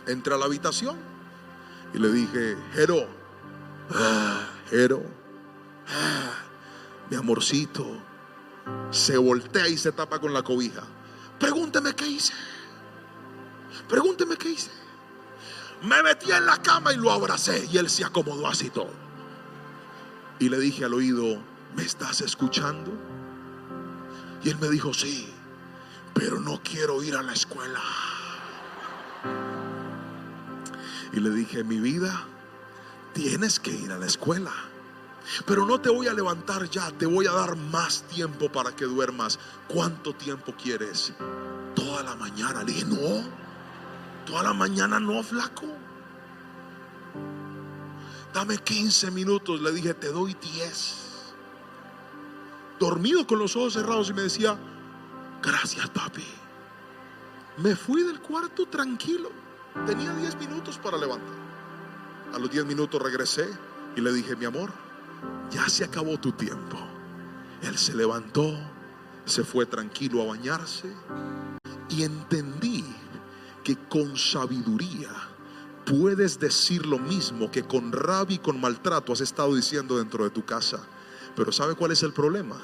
Entré a la habitación y le dije: Jero, mi amorcito. Se voltea y se tapa con la cobija. Pregúnteme qué hice. Pregúnteme qué hice. Me metí en la cama y lo abracé y él se acomodó así todo. Y le dije al oído: ¿me estás escuchando? Y él me dijo: sí, pero no quiero ir a la escuela. Y le dije: mi vida, tienes que ir a la escuela. pero no te voy a levantar ya, te voy a dar más tiempo para que duermas. ¿Cuánto tiempo quieres? Toda la mañana. Le dije, no, toda la mañana no, flaco. Dame 15 minutos. Le dije, te doy 10. Dormido con los ojos cerrados, y me decía, gracias, papi. Me fui del cuarto tranquilo. Tenía 10 minutos para levantar. A los 10 minutos regresé y le dije, mi amor, ya se acabó tu tiempo. Él se levantó, se fue tranquilo a bañarse, y entendí que con sabiduría puedes decir lo mismo que con rabia y con maltrato has estado diciendo dentro de tu casa. Pero ¿sabe cuál es el problema?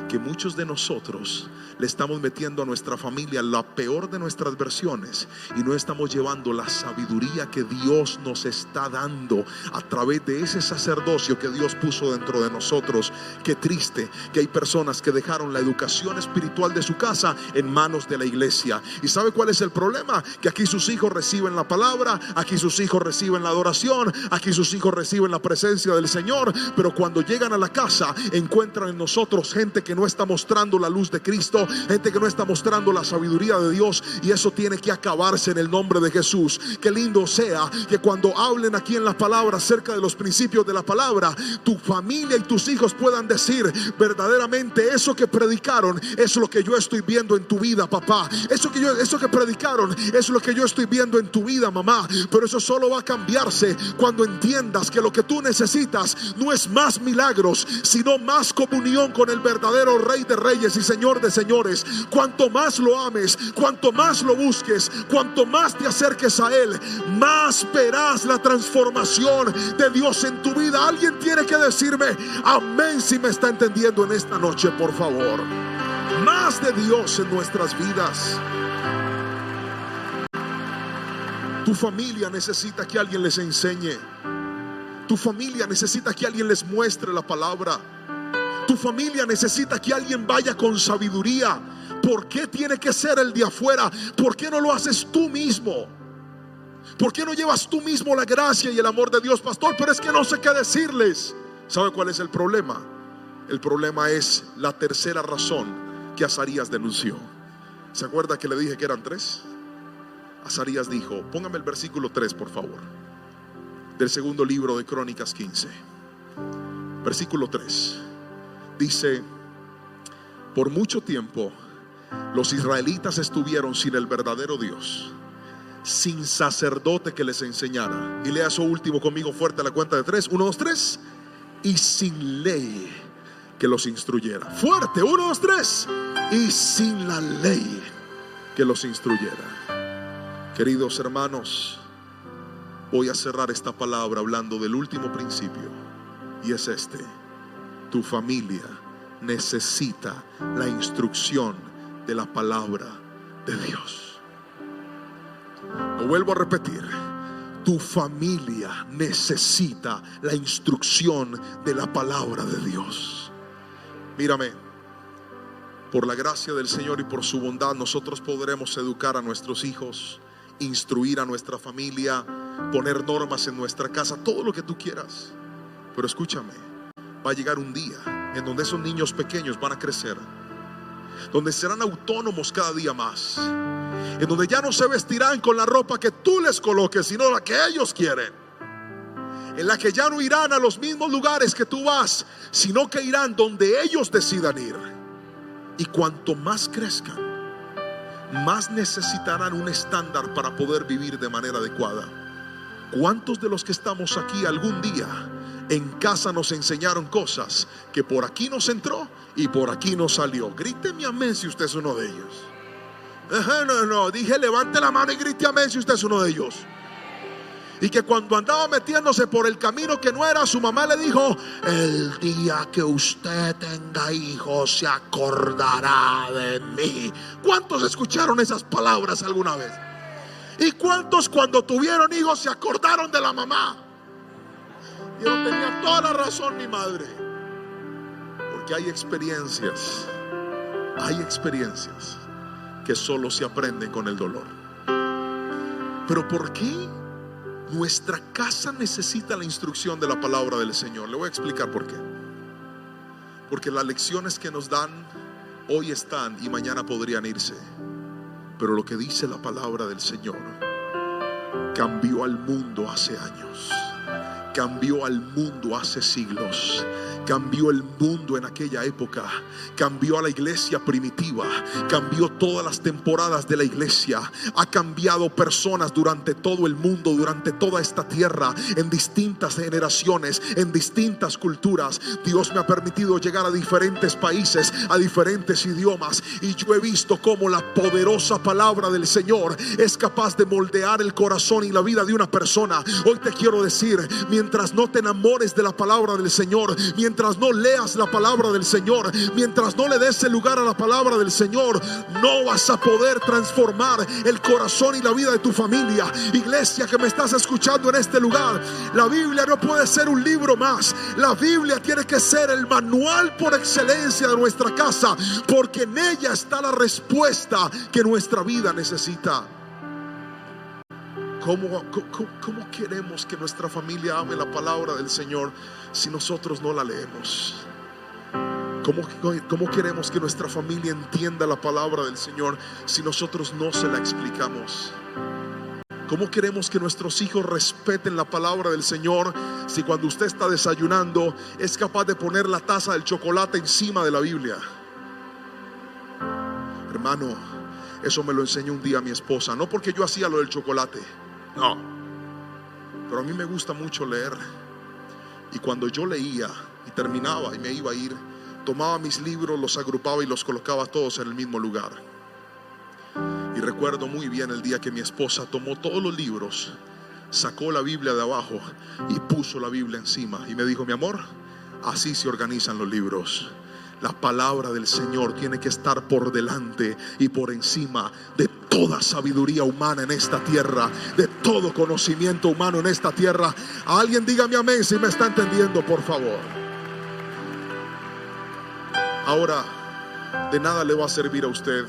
Que muchos de nosotros le estamos metiendo a nuestra familia la peor de nuestras versiones, y no estamos llevando la sabiduría que Dios nos está dando a través de ese sacerdocio que Dios puso dentro de nosotros. Qué triste que hay personas que dejaron la educación espiritual de su casa en manos de la iglesia. ¿Y sabe cuál es el problema? Que aquí sus hijos reciben la palabra, aquí sus hijos reciben la adoración, aquí sus hijos reciben la presencia del Señor, pero cuando llegan a la casa encuentran en nosotros gente que no está mostrando la luz de Cristo, gente que no está mostrando la sabiduría de Dios, y eso tiene que acabarse en el nombre de Jesús. Qué lindo sea que cuando hablen aquí en la palabra acerca de los principios de la palabra, tu familia y tus hijos puedan decir, verdaderamente eso que predicaron es lo que yo estoy viendo en tu vida, papá. Eso que predicaron es lo que yo estoy viendo en tu vida, mamá. Pero eso solo va a cambiarse cuando entiendas que lo que tú necesitas no es más milagros, sino más comunión con el verdadero Rey de Reyes y Señor de Señores. Cuanto más lo ames, cuanto más lo busques, cuanto más te acerques a Él, más verás la transformación de Dios en tu vida. Alguien tiene que decirme amén si me está entendiendo en esta noche, por favor. Más de Dios en nuestras vidas. Tu familia necesita que alguien les enseñe. Tu familia necesita que alguien les muestre la palabra. Tu familia necesita que alguien vaya con sabiduría. ¿Por qué tiene que ser el de afuera? ¿Por qué no lo haces tú mismo? ¿Por qué no llevas tú mismo la gracia y el amor de Dios? Pastor, pero es que no sé qué decirles. ¿Sabe cuál es el problema? El problema es la tercera razón que Azarías denunció. ¿Se acuerda que le dije que eran 3? Azarías dijo, póngame el versículo 3 por favor, del segundo libro de Crónicas 15. Versículo 3 dice, por mucho tiempo los israelitas estuvieron sin el verdadero Dios, sin sacerdote que les enseñara. Y lea eso último conmigo fuerte a la cuenta de 3. 1, 2, 3. Y sin ley que los instruyera. Fuerte, 1, 2, 3. Y sin la ley que los instruyera. Queridos hermanos, voy a cerrar esta palabra hablando del último principio, y es este: tu familia necesita la instrucción de la palabra de Dios. Lo vuelvo a repetir: tu familia necesita la instrucción de la palabra de Dios. Mírame, por la gracia del Señor y por su bondad, nosotros podremos educar a nuestros hijos, instruir a nuestra familia, poner normas en nuestra casa, todo lo que tú quieras. Pero escúchame, va a llegar un día en donde esos niños pequeños van a crecer, donde serán autónomos cada día más, en donde ya no se vestirán con la ropa que tú les coloques, sino la que ellos quieren, en la que ya no irán a los mismos lugares que tú vas, sino que irán donde ellos decidan ir. Y cuanto más crezcan, más necesitarán un estándar para poder vivir de manera adecuada. ¿Cuántos de los que estamos aquí algún día en casa nos enseñaron cosas que por aquí nos entró y por aquí nos salió? Gríteme amén si usted es uno de ellos. No, dije levante la mano y grite amén si usted es uno de ellos. Y que cuando andaba metiéndose por el camino que no era, su mamá le dijo: el día que usted tenga hijos se acordará de mí. ¿Cuántos escucharon esas palabras alguna vez? ¿Y cuántos cuando tuvieron hijos se acordaron de la mamá? Y no tenía toda la razón mi madre. Porque hay experiencias que solo se aprenden con el dolor. Pero ¿por qué nuestra casa necesita la instrucción de la palabra del Señor? Le voy a explicar por qué. Porque las lecciones que nos dan hoy están y mañana podrían irse. Pero lo que dice la palabra del Señor cambió al mundo hace años, cambió al mundo hace siglos, cambió el mundo en aquella época, cambió a la iglesia primitiva, cambió todas las temporadas de la iglesia, ha cambiado personas durante todo el mundo, durante toda esta tierra, en distintas generaciones, en distintas culturas. Dios me ha permitido llegar a diferentes países, a diferentes idiomas, y yo he visto cómo la poderosa palabra del Señor es capaz de moldear el corazón y la vida de una persona. Hoy te quiero decir, mientras no te enamores de la palabra del Señor, mientras no leas la palabra del Señor, mientras no le des el lugar a la palabra del Señor, no vas a poder transformar el corazón y la vida de tu familia. Iglesia que me estás escuchando en este lugar, la Biblia no puede ser un libro más. La Biblia tiene que ser el manual por excelencia de nuestra casa, porque en ella está la respuesta que nuestra vida necesita. ¿Cómo queremos que nuestra familia ame la palabra del Señor si nosotros no la leemos? ¿Cómo queremos que nuestra familia entienda la palabra del Señor si nosotros no se la explicamos? ¿Cómo queremos que nuestros hijos respeten la palabra del Señor si cuando usted está desayunando es capaz de poner la taza del chocolate encima de la Biblia? Hermano, eso me lo enseñó un día mi esposa. No porque yo hacía lo del chocolate, no, pero a mí me gusta mucho leer. Y cuando yo leía y terminaba y me iba a ir, tomaba mis libros, los agrupaba y los colocaba todos en el mismo lugar. Y recuerdo muy bien el día que mi esposa tomó todos los libros, sacó la Biblia de abajo y puso la Biblia encima. Y me dijo: mi amor, así se organizan los libros. La palabra del Señor tiene que estar por delante y por encima de toda sabiduría humana en esta tierra, de todo conocimiento humano en esta tierra. A alguien dígame amén si me está entendiendo, por favor. Ahora, de nada le va a servir a usted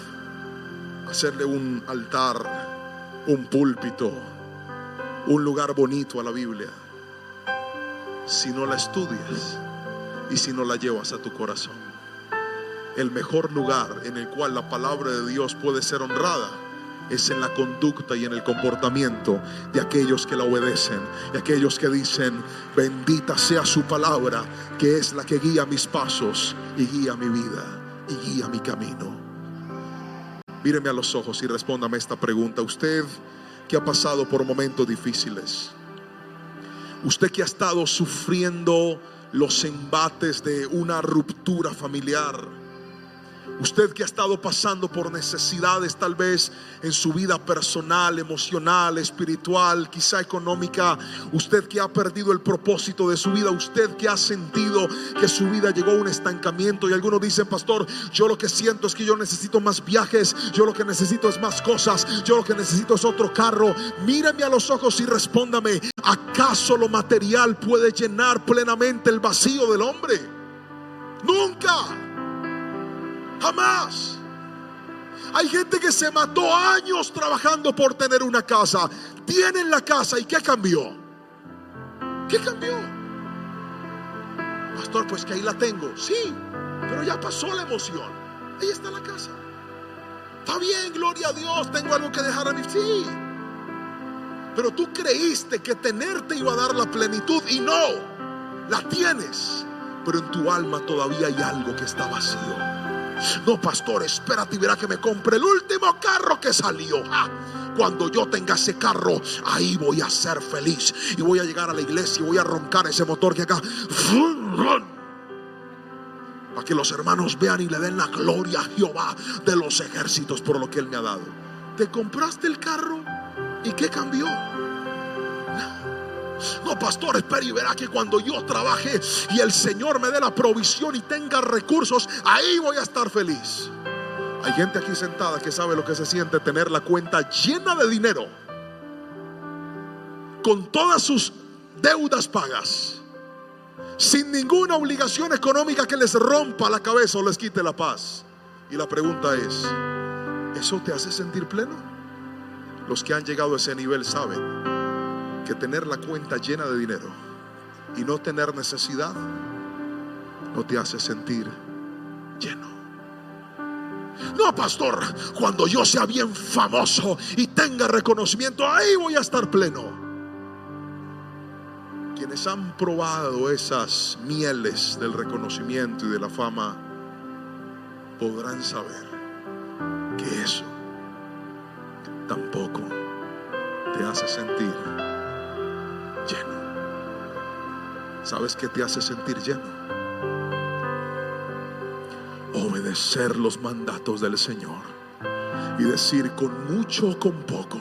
hacerle un altar, un púlpito, un lugar bonito a la Biblia si no la estudias y si no la llevas a tu corazón. El mejor lugar en el cual la palabra de Dios puede ser honrada es en la conducta y en el comportamiento de aquellos que la obedecen, de aquellos que dicen: bendita sea su palabra, que es la que guía mis pasos y guía mi vida y guía mi camino. Míreme a los ojos y respóndame esta pregunta. Usted que ha pasado por momentos difíciles, usted que ha estado sufriendo los embates de una ruptura familiar, usted que ha estado pasando por necesidades tal vez en su vida personal, emocional, espiritual, quizá económica, usted que ha perdido el propósito de su vida, usted que ha sentido que su vida llegó a un estancamiento. Y algunos dicen: pastor, yo lo que siento es que yo necesito más viajes, yo lo que necesito es más cosas, yo lo que necesito es otro carro. Mírame a los ojos y respóndame: ¿acaso lo material puede llenar plenamente el vacío del hombre? Nunca. Jamás. Hay gente que se mató años trabajando por tener una casa. Tienen la casa, ¿y qué cambió? ¿Qué cambió? Pastor, pues que ahí la tengo. Sí, pero ya pasó la emoción. Ahí está la casa. Está bien, gloria a Dios, tengo algo que dejar a mí. Sí, pero tú creíste que tener te iba a dar la plenitud, y no, la tienes, pero en tu alma todavía hay algo que está vacío. No, pastor, espérate y verá que me compre el último carro que salió. Cuando yo tenga ese carro, ahí voy a ser feliz y voy a llegar a la iglesia y voy a roncar ese motor que acá, para que los hermanos vean y le den la gloria a Jehová de los ejércitos por lo que Él me ha dado. ¿Te compraste el carro? ¿Y qué cambió? No, pastor, espera y verá que cuando yo trabaje y el Señor me dé la provisión y tenga recursos, ahí voy a estar feliz. Hay gente aquí sentada que sabe lo que se siente tener la cuenta llena de dinero, con todas sus deudas pagas, sin ninguna obligación económica que les rompa la cabeza o les quite la paz. Y la pregunta es: ¿eso te hace sentir pleno? Los que han llegado a ese nivel saben que tener la cuenta llena de dinero y no tener necesidad no te hace sentir lleno. No, pastor, cuando yo sea bien famoso y tenga reconocimiento, ahí voy a estar pleno. Quienes han probado esas mieles del reconocimiento y de la fama podrán saber que eso tampoco te hace sentir lleno. ¿Sabes qué te hace sentir lleno? Obedecer los mandatos del Señor y decir con mucho o con poco,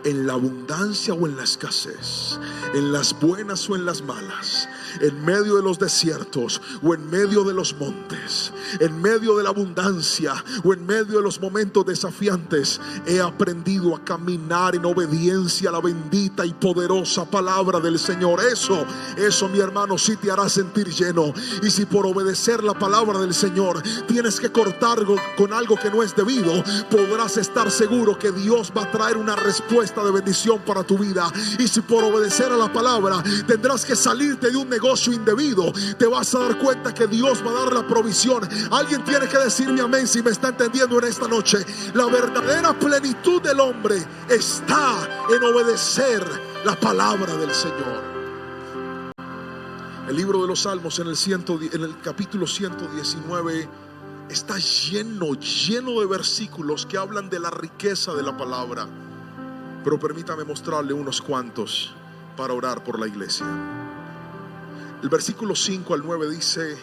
en la abundancia o en la escasez, en las buenas o en las malas, en medio de los desiertos o en medio de los montes, en medio de la abundancia o en medio de los momentos desafiantes, he aprendido a caminar en obediencia a la bendita y poderosa palabra del Señor. Eso mi hermano sí te hará sentir lleno. Y si por obedecer la palabra del Señor tienes que cortar con algo que no es debido, podrás estar seguro que Dios va a traer una respuesta de bendición para tu vida. Y si por obedecer a la palabra tendrás que salirte de un negocio indebido, te vas a dar cuenta que Dios va a dar la provisión. Alguien tiene que decirme amén si me está entendiendo en esta noche. La verdadera plenitud del hombre está en obedecer la palabra del Señor. El libro de los Salmos en el capítulo 119 está lleno de versículos que hablan de la riqueza de la palabra. Pero permítame mostrarle unos cuantos para orar por la iglesia. El versículo 5 al 9 dice: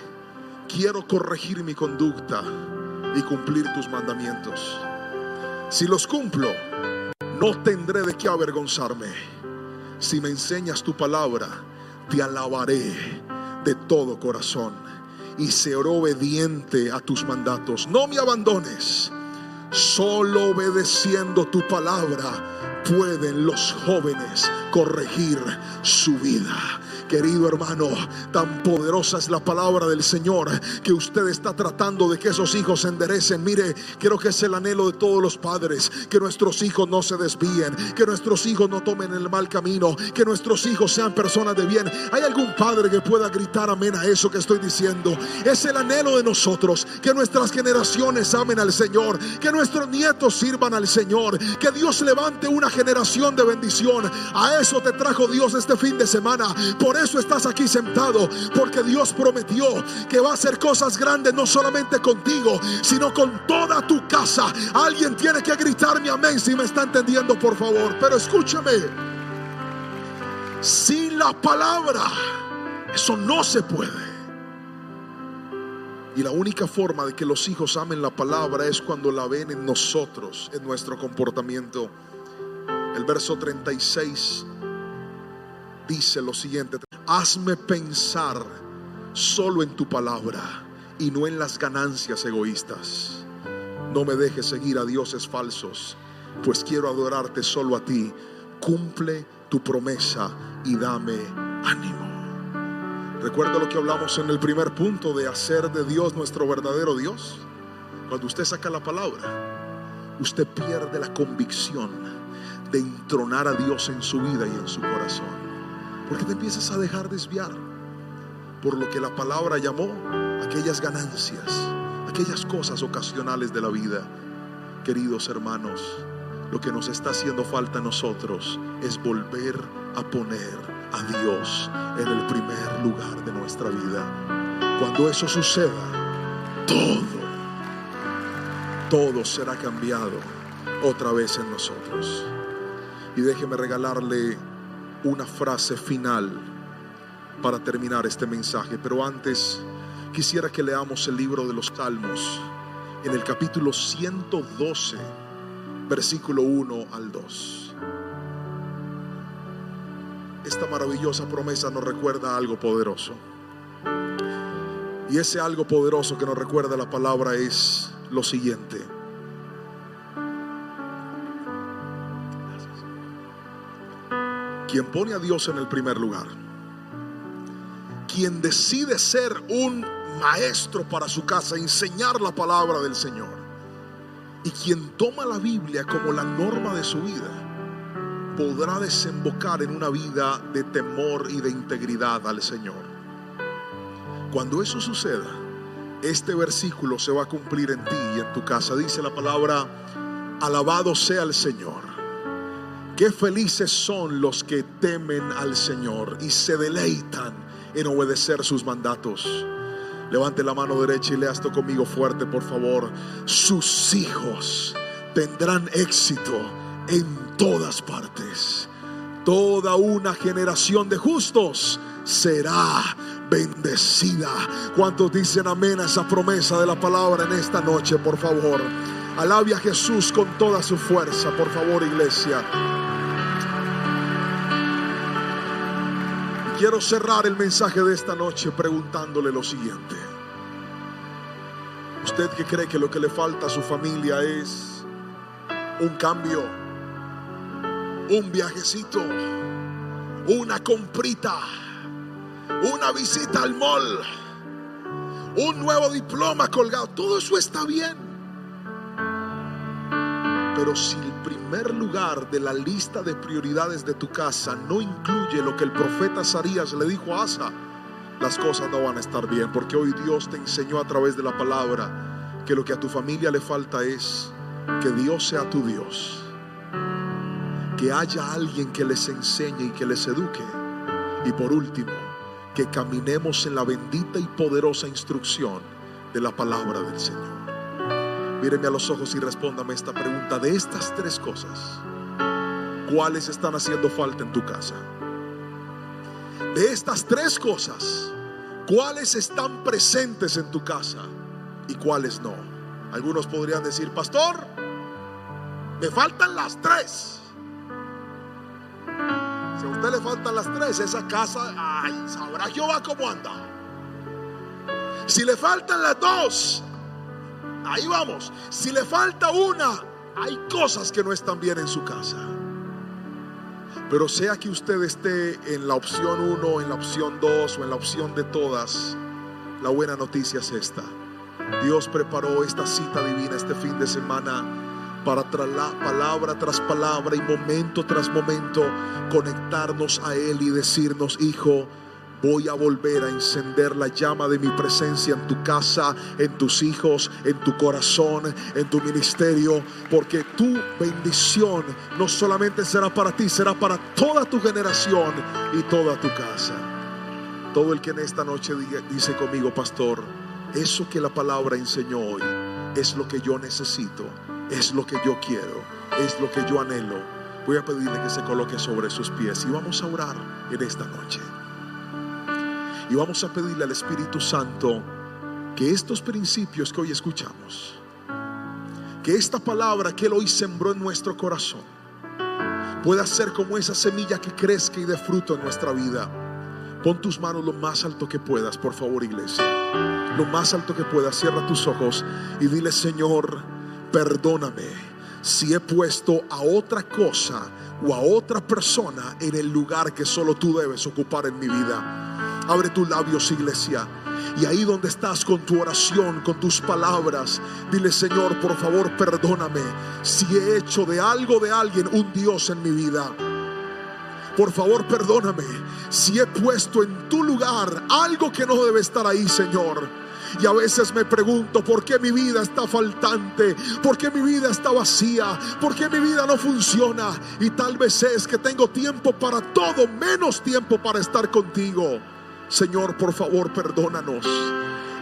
quiero corregir mi conducta y cumplir tus mandamientos. Si los cumplo, no tendré de qué avergonzarme. Si me enseñas tu palabra, te alabaré de todo corazón y seré obediente a tus mandatos. No me abandones. Solo obedeciendo tu palabra pueden los jóvenes corregir su vida. Querido hermano, tan poderosa es la palabra del Señor que usted está tratando de que esos hijos se enderecen. Mire, creo que es el anhelo de todos los padres, que nuestros hijos no se desvíen, que nuestros hijos no tomen el mal camino, que nuestros hijos sean personas de bien. ¿Hay algún padre que pueda gritar amén a eso que estoy diciendo? Es el anhelo de nosotros, que nuestras generaciones amen al Señor, que nuestros nietos sirvan al Señor, que Dios levante una generación de bendición. A eso te trajo Dios este fin de semana. Por eso estás aquí sentado, porque Dios prometió que va a hacer cosas grandes, no solamente contigo, sino con toda tu casa. Alguien tiene que gritarme amén si me está entendiendo, por favor. Pero escúchame, sin la palabra eso no se puede. Y la única forma de que los hijos amen la palabra es cuando la ven en nosotros, en nuestro comportamiento. El verso 36 dice lo siguiente: hazme pensar solo en tu palabra y no en las ganancias egoístas. No me dejes seguir a dioses falsos, pues quiero adorarte solo a ti. Cumple tu promesa y dame ánimo. Recuerda lo que hablamos en el primer punto de hacer de Dios nuestro verdadero Dios. Cuando usted saca la palabra, usted pierde la convicción de entronar a Dios en su vida y en su corazón, porque te empiezas a dejar desviar por lo que la palabra llamó aquellas ganancias, aquellas cosas ocasionales de la vida. Queridos hermanos, lo que nos está haciendo falta a nosotros es volver a poner a Dios en el primer lugar de nuestra vida. Cuando eso suceda, todo será cambiado otra vez en nosotros. Y déjeme regalarle una frase final para terminar este mensaje. Pero antes quisiera que leamos el libro de los Salmos en el capítulo 112, versículo 1 al 2. Esta maravillosa promesa nos recuerda algo poderoso. Y ese algo poderoso que nos recuerda la palabra es lo siguiente: quien pone a Dios en el primer lugar, quien decide ser un maestro para su casa, enseñar la palabra del Señor, y quien toma la Biblia como la norma de su vida, podrá desembocar en una vida de temor y de integridad al Señor. Cuando eso suceda, este versículo se va a cumplir en ti y en tu casa. Dice la palabra: alabado sea el Señor. Qué felices son los que temen al Señor y se deleitan en obedecer sus mandatos. Levante la mano derecha y lea esto conmigo fuerte, por favor. Sus hijos tendrán éxito en todas partes. Toda una generación de justos será bendecida. ¿Cuántos dicen amén a esa promesa de la palabra en esta noche? Por favor, alabe a Jesús con toda su fuerza, por favor, iglesia. Y quiero cerrar el mensaje de esta noche preguntándole lo siguiente: ¿usted que cree que lo que le falta a su familia es un cambio, un viajecito, una comprita, una visita al mall, un nuevo diploma colgado? Todo eso está bien, pero si el primer lugar de la lista de prioridades de tu casa no incluye lo que el profeta Azarías le dijo a Asa, las cosas no van a estar bien. Porque hoy Dios te enseñó a través de la palabra que lo que a tu familia le falta es que Dios sea tu Dios, que haya alguien que les enseñe y que les eduque, y por último, que caminemos en la bendita y poderosa instrucción de la palabra del Señor. Míreme a los ojos y respóndame esta pregunta: de estas tres cosas, ¿cuáles están haciendo falta en tu casa? De estas tres cosas, ¿cuáles están presentes en tu casa y cuáles no? Algunos podrían decir: pastor, me faltan las tres. Si a usted le faltan las tres, esa casa, ay, sabrá Jehová cómo anda. Si le faltan las dos, ahí vamos. Si le falta una, hay cosas que no están bien en su casa. Pero sea que usted esté en la opción 1, en la opción 2 o en la opción de todas, la buena noticia es esta: Dios preparó esta cita divina este fin de semana para palabra tras palabra y momento tras momento conectarnos a Él y decirnos: hijo, voy a volver a encender la llama de mi presencia en tu casa, en tus hijos, en tu corazón, en tu ministerio, porque tu bendición no solamente será para ti, será para toda tu generación y toda tu casa. Todo el que en esta noche dice conmigo: pastor, eso que la palabra enseñó hoy es lo que yo necesito, es lo que yo quiero, es lo que yo anhelo, voy a pedirle que se coloque sobre sus pies y vamos a orar en esta noche. Y vamos a pedirle al Espíritu Santo que estos principios que hoy escuchamos, que esta palabra que Él hoy sembró en nuestro corazón, pueda ser como esa semilla que crezca y dé fruto en nuestra vida. Pon tus manos lo más alto que puedas, por favor, iglesia. Lo más alto que puedas. Cierra tus ojos y dile: Señor, perdóname si he puesto a otra cosa o a otra persona en el lugar que solo tú debes ocupar en mi vida. Abre tus labios, iglesia, y ahí donde estás, con tu oración, con tus palabras, dile: Señor, por favor, perdóname si he hecho de algo, de alguien, un Dios en mi vida. Por favor, perdóname si he puesto en tu lugar algo que no debe estar ahí, Señor. Y a veces me pregunto: ¿por qué mi vida está faltante? ¿Por qué mi vida está vacía? ¿Por qué mi vida no funciona? Y tal vez es que tengo tiempo para todo, menos tiempo para estar contigo. Señor, por favor, perdónanos.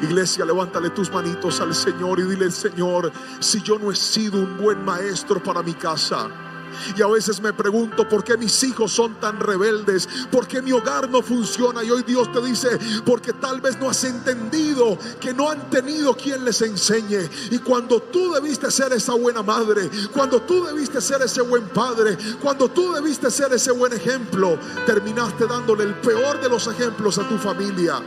Iglesia, levántale tus manitos al Señor y dile: Señor, si yo no he sido un buen maestro para mi casa. Y a veces me pregunto: ¿por qué mis hijos son tan rebeldes? ¿Por qué mi hogar no funciona? Y hoy Dios te dice: porque tal vez no has entendido que no han tenido quien les enseñe. Y cuando tú debiste ser esa buena madre, cuando tú debiste ser ese buen padre, cuando tú debiste ser ese buen ejemplo, terminaste dándole el peor de los ejemplos a tu familia.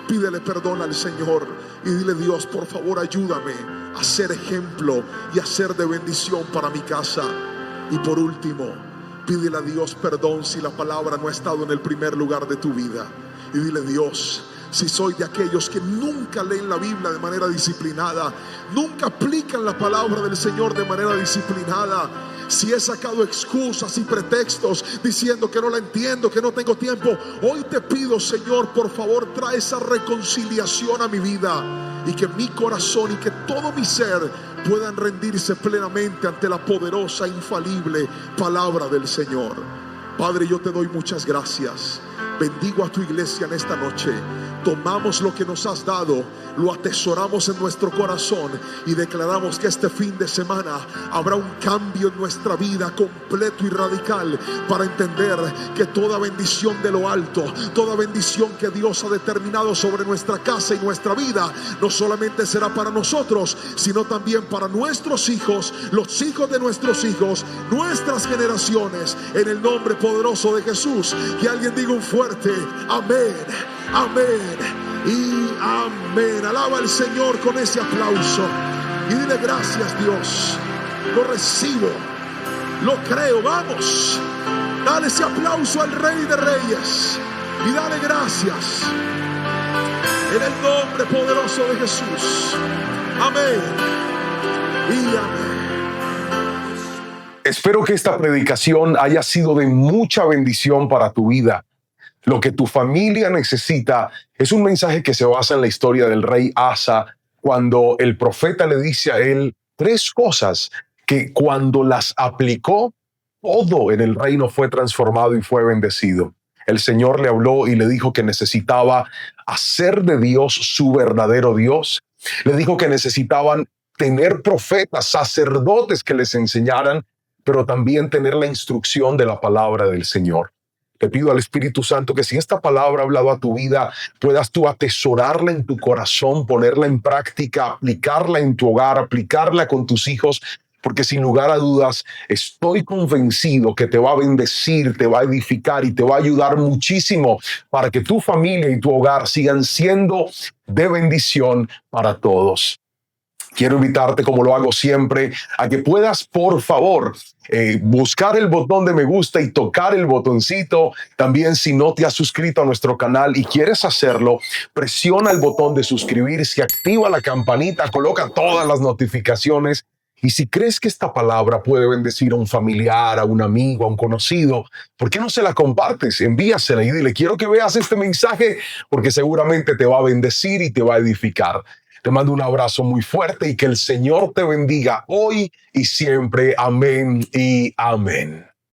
Pídele perdón al Señor y dile: Dios, por favor, ayúdame a ser ejemplo y a ser de bendición para mi casa. Y por último, pídele a Dios perdón si la palabra no ha estado en el primer lugar de tu vida. Y dile: Dios, si soy de aquellos que nunca leen la Biblia de manera disciplinada, nunca aplican la palabra del Señor de manera disciplinada, Si he sacado excusas y pretextos diciendo que no la entiendo, que no tengo tiempo, hoy te pido, Señor, por favor, trae esa reconciliación a mi vida y que mi corazón y que todo mi ser puedan rendirse plenamente ante la poderosa, infalible palabra del Señor. Padre, yo te doy muchas gracias. Bendigo a tu iglesia en esta noche. Tomamos lo que nos has dado, lo atesoramos en nuestro corazón y declaramos que este fin de semana habrá un cambio en nuestra vida completo y radical para entender que toda bendición de lo alto, toda bendición que Dios ha determinado sobre nuestra casa y nuestra vida, no solamente será para nosotros, sino también para nuestros hijos, los hijos de nuestros hijos, nuestras generaciones, en el nombre poderoso de Jesús. Que alguien diga un fuerte amén, amén y amén. Alaba al Señor con ese aplauso y dile gracias, Dios. Lo recibo, lo creo. Vamos, dale ese aplauso al Rey de Reyes y dale gracias en el nombre poderoso de Jesús. Amén y amén. Espero que esta predicación haya sido de mucha bendición para tu vida. Lo que tu familia necesita es un mensaje que se basa en la historia del rey Asa, cuando el profeta le dice a él 3 cosas que cuando las aplicó, todo en el reino fue transformado y fue bendecido. El Señor le habló y le dijo que necesitaba hacer de Dios su verdadero Dios. Le dijo que necesitaban tener profetas, sacerdotes que les enseñaran, pero también tener la instrucción de la palabra del Señor. Te pido al Espíritu Santo que si esta palabra ha hablado a tu vida, puedas tú atesorarla en tu corazón, ponerla en práctica, aplicarla en tu hogar, aplicarla con tus hijos, porque sin lugar a dudas estoy convencido que te va a bendecir, te va a edificar y te va a ayudar muchísimo para que tu familia y tu hogar sigan siendo de bendición para todos. Quiero invitarte, como lo hago siempre, a que puedas, por favor, buscar el botón de me gusta y tocar el botoncito. También, si no te has suscrito a nuestro canal y quieres hacerlo, presiona el botón de suscribirse, activa la campanita, coloca todas las notificaciones. Y si crees que esta palabra puede bendecir a un familiar, a un amigo, a un conocido, ¿por qué no se la compartes? Envíasela y dile, quiero que veas este mensaje porque seguramente te va a bendecir y te va a edificar. Te mando un abrazo muy fuerte y que el Señor te bendiga hoy y siempre. Amén y amén.